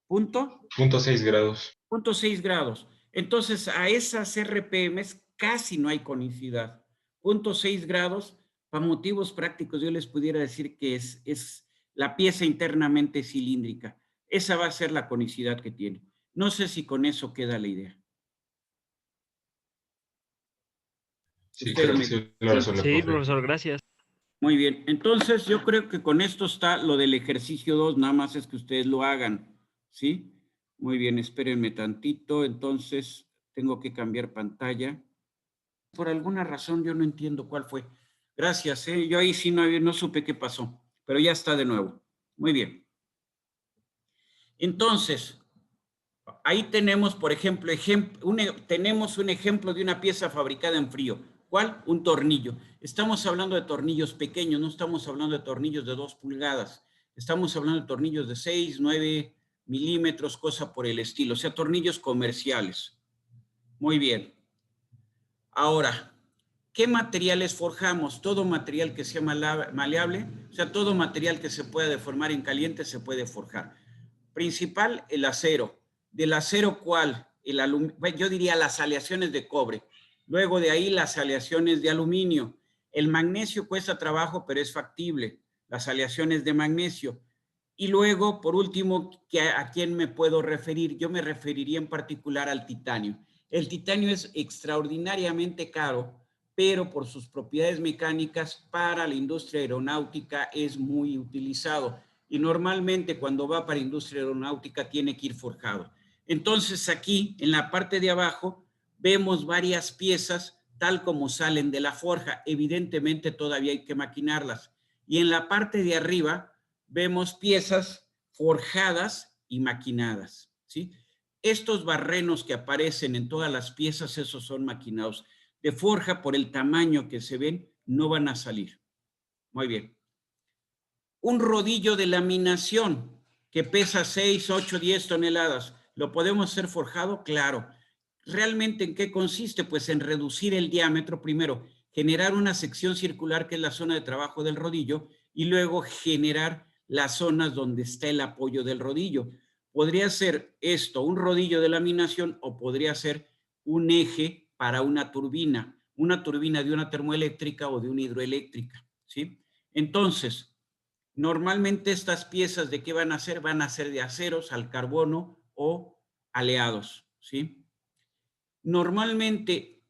¿Punto? 0.6 grados. 0.6 grados. Entonces, a esas RPMs casi no hay conicidad. 0.6 grados, para motivos prácticos, yo les pudiera decir que es la pieza internamente cilíndrica. Esa va a ser la conicidad que tiene. No sé si con eso queda la idea. Sí, creo que sí lo resuelve, Sí, profe. profesor, gracias. Muy bien. Entonces, yo creo que con esto está lo del ejercicio 2, nada más es que ustedes lo hagan, ¿sí? Muy bien, espérenme tantito. Entonces, tengo que cambiar pantalla. Por alguna razón, yo no entiendo cuál fue. Gracias, ¿eh? Yo ahí sí no supe qué pasó, pero ya está de nuevo. Muy bien. Entonces, ahí tenemos, por ejemplo, tenemos un ejemplo de una pieza fabricada en frío. ¿Cuál? Un tornillo. Estamos hablando de tornillos pequeños, no estamos hablando de tornillos de 2 pulgadas. Estamos hablando de tornillos de 6, 9 milímetros, cosa por el estilo. O sea, tornillos comerciales. Muy bien. Ahora, ¿qué materiales forjamos? Todo material que sea maleable, o sea, todo material que se pueda deformar en caliente se puede forjar. Principal, el acero. Del acero, ¿cuál? Yo diría las aleaciones de cobre. Luego de ahí, las aleaciones de aluminio. El magnesio cuesta trabajo, pero es factible. Las aleaciones de magnesio. Y luego, por último, ¿a quién me puedo referir? Yo me referiría en particular al titanio. El titanio es extraordinariamente caro, pero por sus propiedades mecánicas para la industria aeronáutica es muy utilizado. Y normalmente cuando va para industria aeronáutica tiene que ir forjado. Entonces aquí, en la parte de abajo, vemos varias piezas tal como salen de la forja. Evidentemente todavía hay que maquinarlas. Y en la parte de arriba vemos piezas forjadas y maquinadas, ¿sí? Estos barrenos que aparecen en todas las piezas, esos son maquinados. De forja, por el tamaño que se ven, no van a salir. Muy bien. Un rodillo de laminación que pesa 6, 8, 10 toneladas. ¿Lo podemos hacer forjado? Claro. ¿Realmente en qué consiste? Pues en reducir el diámetro, primero, generar una sección circular que es la zona de trabajo del rodillo y luego generar las zonas donde está el apoyo del rodillo. Podría ser esto un rodillo de laminación o podría ser un eje para una turbina de una termoeléctrica o de una hidroeléctrica, ¿sí? Entonces, normalmente estas piezas ¿de qué van a ser? Van a ser de aceros al carbono o aleados, ¿sí? Normalmente,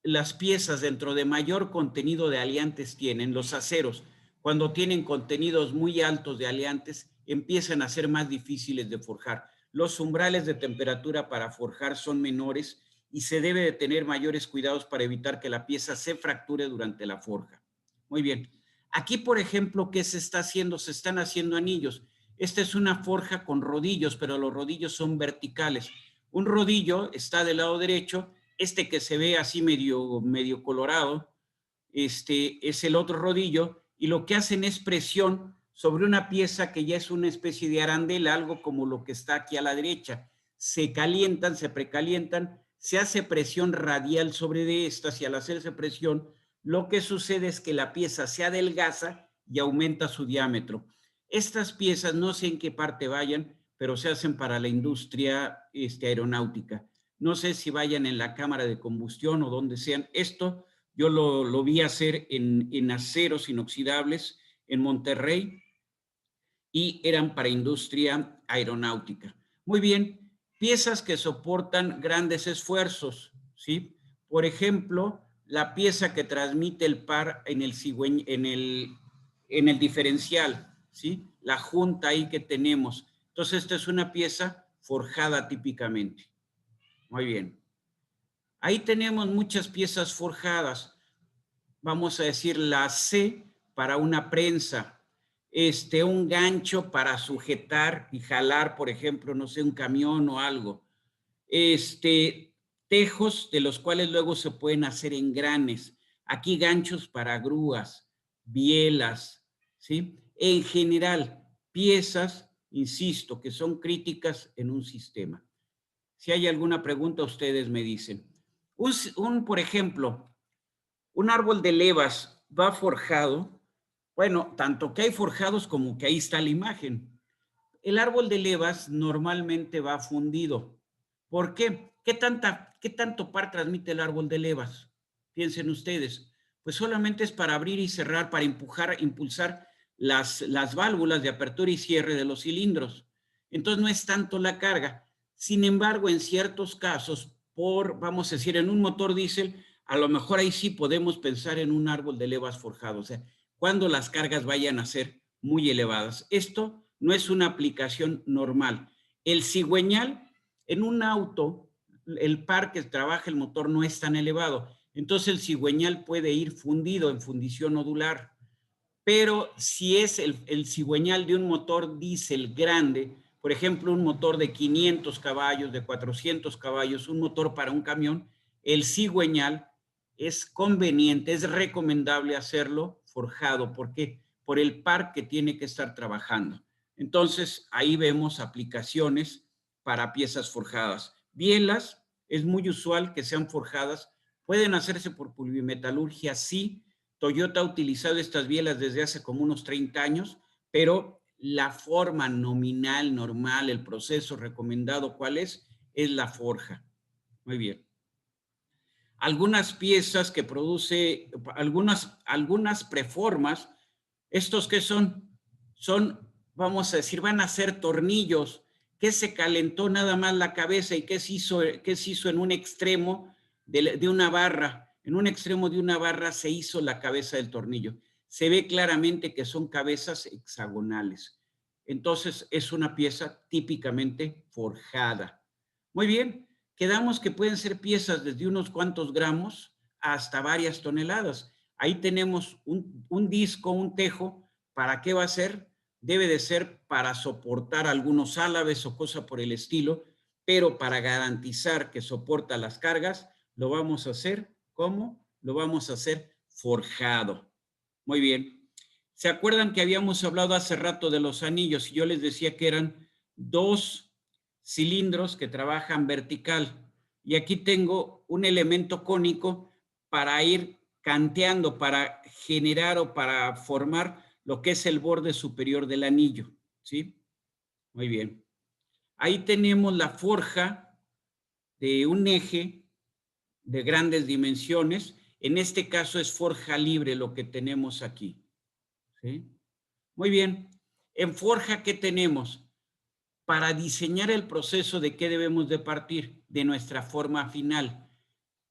las piezas dentro de mayor contenido de aleantes tienen, los aceros, cuando tienen contenidos muy altos de aleantes, empiezan a ser más difíciles de forjar. Los umbrales de temperatura para forjar son menores y se debe de tener mayores cuidados para evitar que la pieza se fracture durante la forja. Muy bien. Aquí, por ejemplo, ¿qué se está haciendo? Se están haciendo anillos. Esta es una forja con rodillos, pero los rodillos son verticales. Un rodillo está del lado derecho Este que se ve así medio colorado, es el otro rodillo, y lo que hacen es presión sobre una pieza que ya es una especie de arandela, algo como lo que está aquí a la derecha. Se calientan, se precalientan, se hace presión radial sobre de estas, y al hacerse presión, lo que sucede es que la pieza se adelgaza y aumenta su diámetro. Estas piezas, no sé en qué parte vayan, pero se hacen para la industria aeronáutica. No sé si vayan en la cámara de combustión o donde sean. Esto yo lo vi hacer en aceros inoxidables en Monterrey, y eran para industria aeronáutica. Muy bien, piezas que soportan grandes esfuerzos, ¿sí? Por ejemplo, la pieza que transmite el par en el diferencial, ¿sí? La junta ahí que tenemos. Entonces, esta es una pieza forjada típicamente. Muy bien. Ahí tenemos muchas piezas forjadas. Vamos a decir la C para una prensa, un gancho para sujetar y jalar, por ejemplo, no sé, un camión o algo. Tejos de los cuales luego se pueden hacer engranes. Aquí ganchos para grúas, bielas, ¿sí? En general, piezas, insisto, que son críticas en un sistema. Si hay alguna pregunta, ustedes me dicen. Por ejemplo, un árbol de levas va forjado. Bueno, tanto que hay forjados como que ahí está la imagen. El árbol de levas normalmente va fundido. ¿Por qué? ¿Qué tanto par transmite el árbol de levas? Piensen ustedes. Pues solamente es para abrir y cerrar, para impulsar las válvulas de apertura y cierre de los cilindros. Entonces no es tanto la carga. Sin embargo, en ciertos casos, vamos a decir, en un motor diésel, a lo mejor ahí sí podemos pensar en un árbol de levas forjado. O sea, cuando las cargas vayan a ser muy elevadas. Esto no es una aplicación normal. El cigüeñal en un auto, el par que trabaja el motor no es tan elevado. Entonces el cigüeñal puede ir fundido en fundición nodular. Pero si es el cigüeñal de un motor diésel grande, por ejemplo, un motor de 500 caballos, de 400 caballos, un motor para un camión, el cigüeñal es conveniente, es recomendable hacerlo forjado. ¿Por qué? Por el par que tiene que estar trabajando. Entonces, ahí vemos aplicaciones para piezas forjadas. Bielas, es muy usual que sean forjadas. Pueden hacerse por polimetalurgia, sí. Toyota ha utilizado estas bielas desde hace como unos 30 años, pero la forma nominal, normal, el proceso recomendado, ¿cuál es? Es la forja. Muy bien. Algunas piezas que produce, algunas preformas, ¿estos qué son? Son, vamos a decir, van a ser tornillos. ¿Qué se calentó nada más la cabeza y qué se hizo en un extremo de una barra? En un extremo de una barra se hizo la cabeza del tornillo. Se ve claramente que son cabezas hexagonales. Entonces es una pieza típicamente forjada. Muy bien, quedamos que pueden ser piezas desde unos cuantos gramos hasta varias toneladas. Ahí tenemos un disco, un tejo. ¿Para qué va a ser? Debe de ser para soportar algunos álabes o cosa por el estilo, pero para garantizar que soporta las cargas, lo vamos a hacer, ¿cómo? Lo vamos a hacer forjado. Muy bien. ¿Se acuerdan que habíamos hablado hace rato de los anillos? Y yo les decía que eran 2 cilindros que trabajan vertical. Y aquí tengo un elemento cónico para ir canteando, para generar o para formar lo que es el borde superior del anillo, ¿sí? Muy bien. Ahí tenemos la forja de un eje de grandes dimensiones. En este caso es forja libre lo que tenemos aquí, ¿sí? Muy bien. En forja, ¿qué tenemos? Para diseñar el proceso de qué debemos de partir, de nuestra forma final.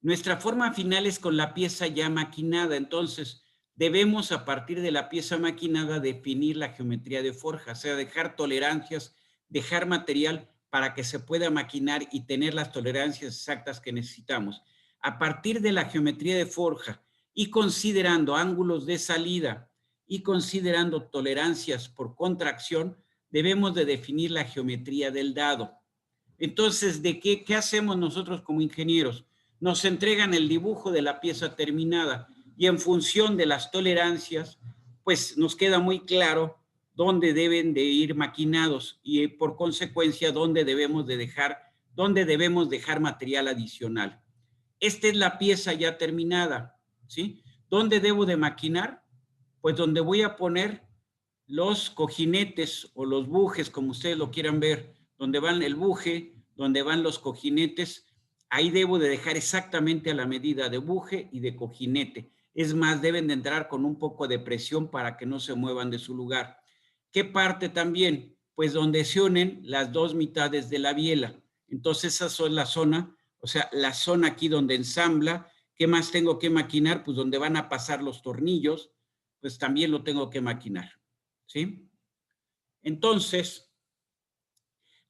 Nuestra forma final es con la pieza ya maquinada, entonces debemos a partir de la pieza maquinada definir la geometría de forja, o sea, dejar tolerancias, dejar material para que se pueda maquinar y tener las tolerancias exactas que necesitamos. A partir de la geometría de forja y considerando ángulos de salida y considerando tolerancias por contracción, debemos de definir la geometría del dado. Entonces, ¿qué hacemos nosotros como ingenieros? nos entregan el dibujo de la pieza terminada y en función de las tolerancias, pues nos queda muy claro dónde deben de ir maquinados y por consecuencia dónde debemos dejar material adicional. Esta es la pieza ya terminada, ¿sí? ¿Dónde debo de maquinar? Pues donde voy a poner los cojinetes o los bujes, como ustedes lo quieran ver, donde van el buje, donde van los cojinetes, ahí debo de dejar exactamente a la medida de buje y de cojinete. Es más, deben de entrar con un poco de presión para que no se muevan de su lugar. ¿Qué parte también? Pues donde se unen las dos mitades de la biela. Entonces esa es la zona, o sea, la zona aquí donde ensambla. ¿Qué más tengo que maquinar? Pues donde van a pasar los tornillos, pues también lo tengo que maquinar, ¿sí? Entonces,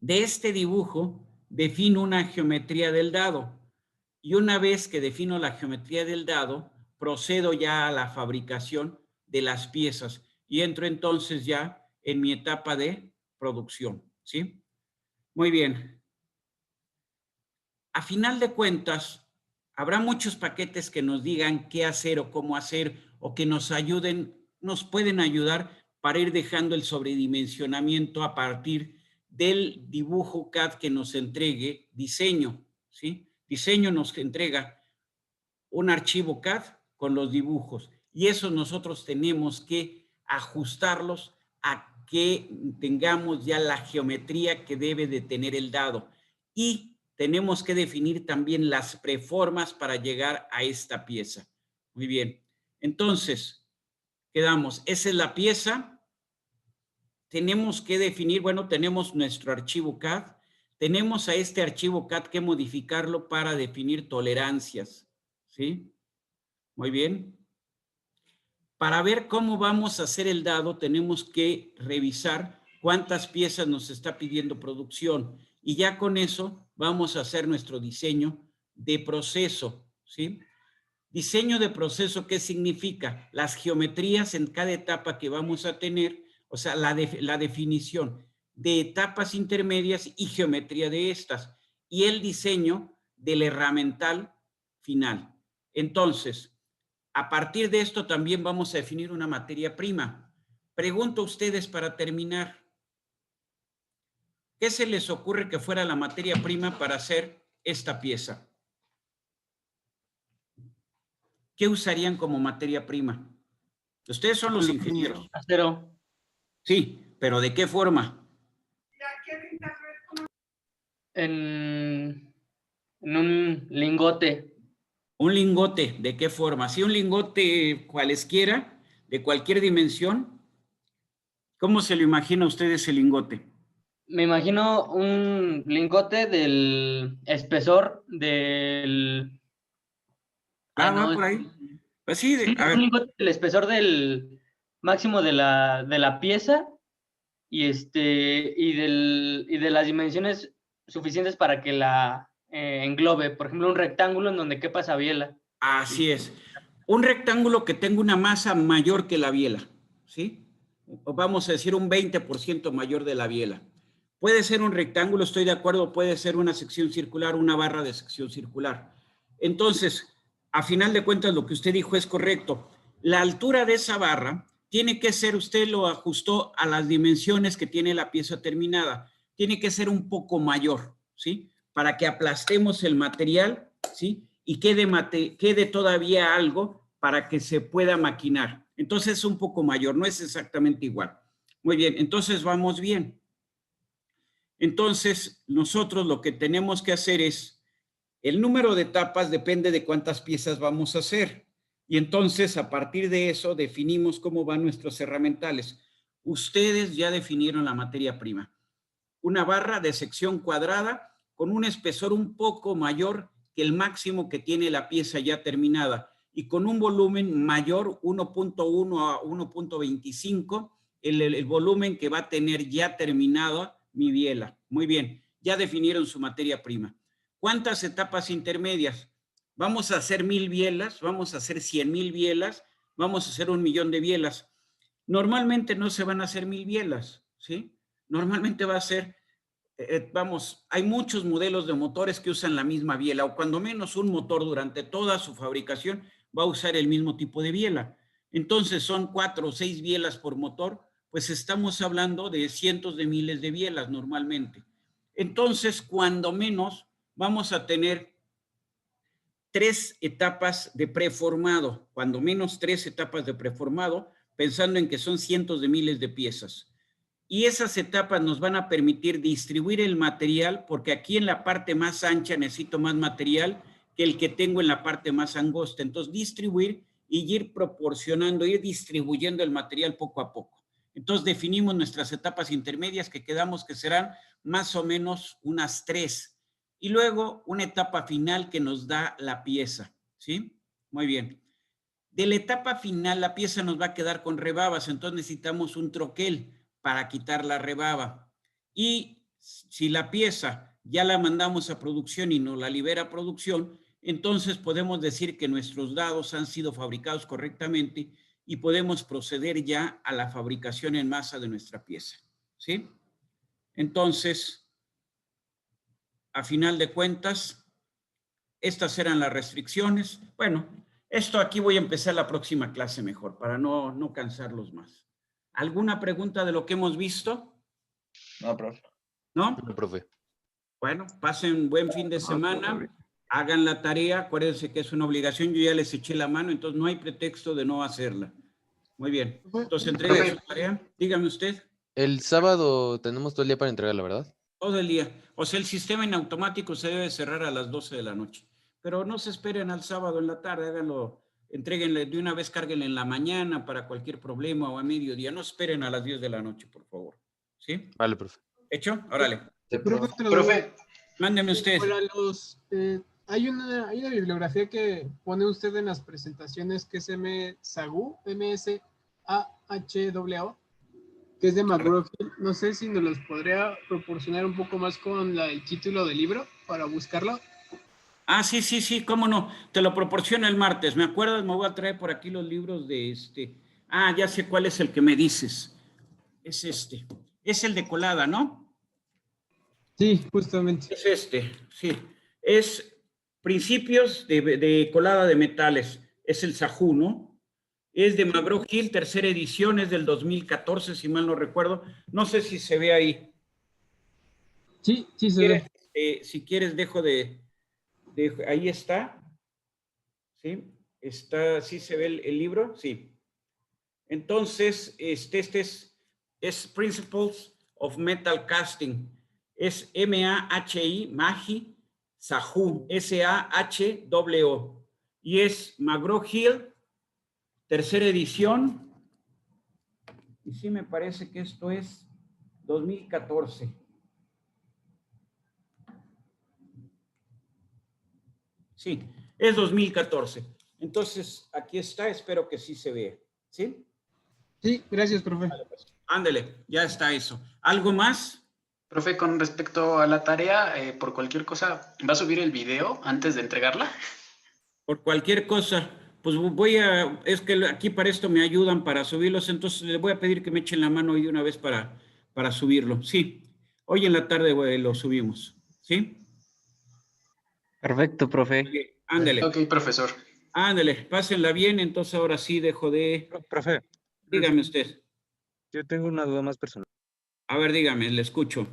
de este dibujo defino una geometría del dado. Y una vez que defino la geometría del dado, procedo ya a la fabricación de las piezas y entro entonces ya en mi etapa de producción, ¿sí? Muy bien. A final de cuentas, habrá muchos paquetes que nos digan qué hacer o cómo hacer o que nos ayuden, nos pueden ayudar para ir dejando el sobredimensionamiento a partir del dibujo CAD que nos entregue diseño, ¿sí? Diseño nos entrega un archivo CAD con los dibujos y eso nosotros tenemos que ajustarlos a que tengamos ya la geometría que debe de tener el dado y tenemos que definir también las preformas para llegar a esta pieza. Muy bien, entonces quedamos, esa es la pieza, tenemos que definir, bueno, tenemos nuestro archivo CAD, tenemos a este archivo CAD que modificarlo para definir tolerancias, ¿sí? Muy bien. Para ver cómo vamos a hacer el dado, tenemos que revisar cuántas piezas nos está pidiendo producción y ya con eso vamos a hacer nuestro diseño de proceso, ¿sí? Diseño de proceso, ¿qué significa? Las geometrías en cada etapa que vamos a tener, o sea, la definición de etapas intermedias y geometría de estas y el diseño del herramental final. Entonces, a partir de esto también vamos a definir una materia prima. Pregunto a ustedes para terminar, ¿qué se les ocurre que fuera la materia prima para hacer esta pieza? ¿Qué usarían como materia prima? Ustedes son los ingenieros. Acero. Sí, pero ¿de qué forma? En un lingote. Un lingote, ¿de qué forma? Sí, un lingote cualesquiera, de cualquier dimensión. ¿Cómo se lo imagina a ustedes el lingote? Me imagino un lingote del espesor del... Va por ahí. Pues sí, Sí, a ver. un lingote del espesor del máximo de la pieza y de las dimensiones suficientes para que la englobe. Por ejemplo, un rectángulo en donde quepa esa biela. Así es. Un rectángulo que tenga una masa mayor que la biela, ¿sí? O vamos a decir un 20% mayor de la biela. Puede ser un rectángulo, estoy de acuerdo, puede ser una sección circular, una barra de sección circular. Entonces, a final de cuentas, lo que usted dijo es correcto. La altura de esa barra tiene que ser, usted lo ajustó a las dimensiones que tiene la pieza terminada. Tiene que ser un poco mayor, ¿sí? Para que aplastemos el material, ¿sí? Y quede todavía algo para que se pueda maquinar. Entonces es un poco mayor, no es exactamente igual. Muy bien, entonces vamos bien. Entonces nosotros lo que tenemos que hacer es, el número de etapas depende de cuántas piezas vamos a hacer. Y entonces a partir de eso definimos cómo van nuestros herramientales. Ustedes ya definieron la materia prima. Una barra de sección cuadrada con un espesor un poco mayor que el máximo que tiene la pieza ya terminada y con un volumen mayor 1.1 a 1.25, el volumen que va a tener ya terminada mi biela. Muy bien, ya definieron su materia prima. ¿Cuántas etapas intermedias? Vamos a hacer 1000 bielas, vamos a hacer 100,000 bielas, vamos a hacer 1,000,000 de bielas. Normalmente no se van a hacer 1000 bielas, ¿sí? Normalmente va a ser vamos, hay muchos modelos de motores que usan la misma biela, o cuando menos un motor durante toda su fabricación va a usar el mismo tipo de biela. Entonces son 4 o 6 bielas por motor, pues estamos hablando de cientos de miles de bielas normalmente. Entonces, cuando menos, vamos a tener 3 etapas de preformado, cuando menos 3 etapas de preformado, pensando en que son cientos de miles de piezas. Y esas etapas nos van a permitir distribuir el material, porque aquí en la parte más ancha necesito más material que el que tengo en la parte más angosta. Entonces, distribuir y ir proporcionando, ir distribuyendo el material poco a poco. Entonces, definimos nuestras etapas intermedias que quedamos que serán más o menos unas 3. Y luego una etapa final que nos da la pieza, ¿sí? Muy bien. De la etapa final, la pieza nos va a quedar con rebabas, entonces necesitamos un troquel para quitar la rebaba. Y si la pieza ya la mandamos a producción y nos la libera a producción, entonces podemos decir que nuestros dados han sido fabricados correctamente y podemos proceder ya a la fabricación en masa de nuestra pieza, ¿sí? Entonces, a final de cuentas, estas eran las restricciones. Bueno, esto aquí voy a empezar la próxima clase mejor, para no cansarlos más. ¿Alguna pregunta de lo que hemos visto? No, profe. ¿No? No, profe. Bueno, pasen buen fin de semana, hagan la tarea, acuérdense que es una obligación, yo ya les eché la mano, entonces no hay pretexto de no hacerla. Muy bien, entonces entreguen su tarea, dígame usted. El sábado tenemos todo el día para entregarla, ¿verdad? Todo el día, o sea, el sistema en automático se debe cerrar a las 12 de la noche, pero no se esperen al sábado en la tarde, háganlo, entréguenle de una vez, cárguenle en la mañana para cualquier problema o a mediodía, no esperen a las 10 de la noche, por favor, ¿sí? Vale, profe. ¿Hecho? Órale. Profe, mándeme usted. Para los, hay una bibliografía que pone usted en las presentaciones que es MSAHU, MSAHWO, que es de McGraw-Hill. No sé si nos los podría proporcionar un poco más con el título del libro para buscarlo. Ah, sí, cómo no. Te lo proporciono el martes. ¿Me acuerdas? Me voy a traer por aquí los libros de este. Ah, ya sé cuál es el que me dices. Es este. Es el de colada, ¿no? Sí, justamente. Es este, sí. Es Principios de colada de metales. Es el SAHU, ¿no? Es de McGraw-Hill, tercera edición, es del 2014, si mal no recuerdo. No sé si se ve ahí. Sí, se ve. Si quieres, dejo de ahí está. ¿Sí? Está, ¿sí se ve el libro? Sí. Entonces, este es Principles of Metal Casting. Es MAHI, MAHI, SAHU, SAHWO. Y es McGraw-Hill, tercera edición. Y sí me parece que esto es 2014. Sí, es 2014. Entonces, aquí está, espero que sí se vea. ¿Sí? Sí, gracias, profe. Ándele, ya está eso. ¿Algo más? Profe, con respecto a la tarea, por cualquier cosa, ¿va a subir el video antes de entregarla? Por cualquier cosa, pues es que aquí para esto me ayudan para subirlos, entonces les voy a pedir que me echen la mano hoy de una vez para subirlo. Sí, hoy en la tarde lo subimos. ¿Sí? Perfecto, profe. Ándele. Ok, profesor. Ándele, pásenla bien, entonces ahora sí dejo de... Profe. Dígame usted. Yo tengo una duda más personal. A ver, dígame, le escucho.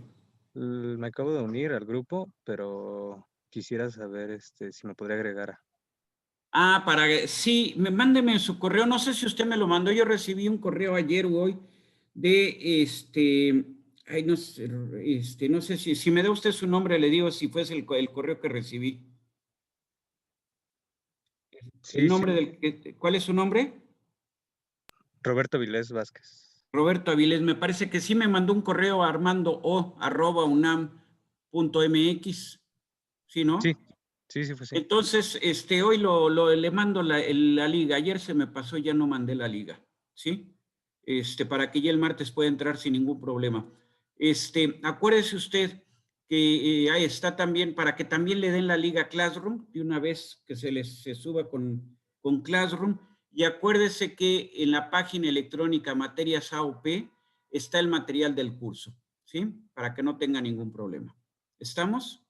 Me acabo de unir al grupo, pero quisiera saber si me podría agregar. Ah, sí, mándeme su correo. No sé si usted me lo mandó. Yo recibí un correo ayer o hoy de ay, no sé, no sé si me da usted su nombre, le digo si fue el correo que recibí. Sí, ¿Cuál es su nombre? Roberto Avilés Vázquez. Roberto Avilés, me parece que sí me mandó un correo a armando@unam.mx. ¿Sí, no? Sí, fue así. Entonces, hoy le mando la liga. Ayer se me pasó, ya no mandé la liga. ¿Sí? Para que ya el martes pueda entrar sin ningún problema. Acuérdese usted que ahí está también, para que también le den la liga Classroom, de una vez que se suba con Classroom. Y acuérdese que en la página electrónica Materias AOP está el material del curso. ¿sí? Para que no tenga ningún problema. ¿Estamos?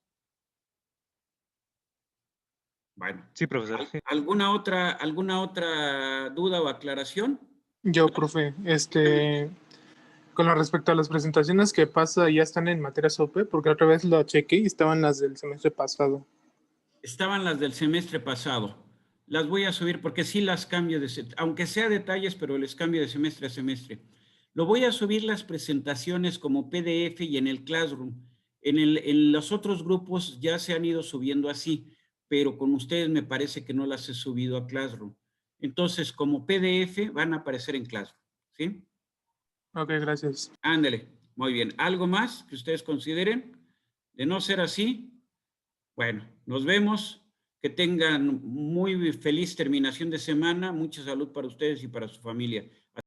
Bueno. Sí, profesor. Sí. ¿Alguna otra duda o aclaración? Yo, profe, con respecto a las presentaciones que pasa, ya están en materias OP, porque otra vez lo chequé y estaban las del semestre pasado. Estaban las del semestre pasado. Las voy a subir porque sí las cambio, aunque sea detalles, pero les cambio de semestre a semestre. Lo voy a subir las presentaciones como PDF y en el Classroom. En los otros grupos ya se han ido subiendo así, pero con ustedes me parece que no las he subido a Classroom. Entonces, como PDF van a aparecer en Classroom, ¿sí? Ok, gracias. Ándele, muy bien. ¿Algo más que ustedes consideren? De no ser así, bueno, nos vemos. Que tengan muy feliz terminación de semana. Mucha salud para ustedes y para su familia.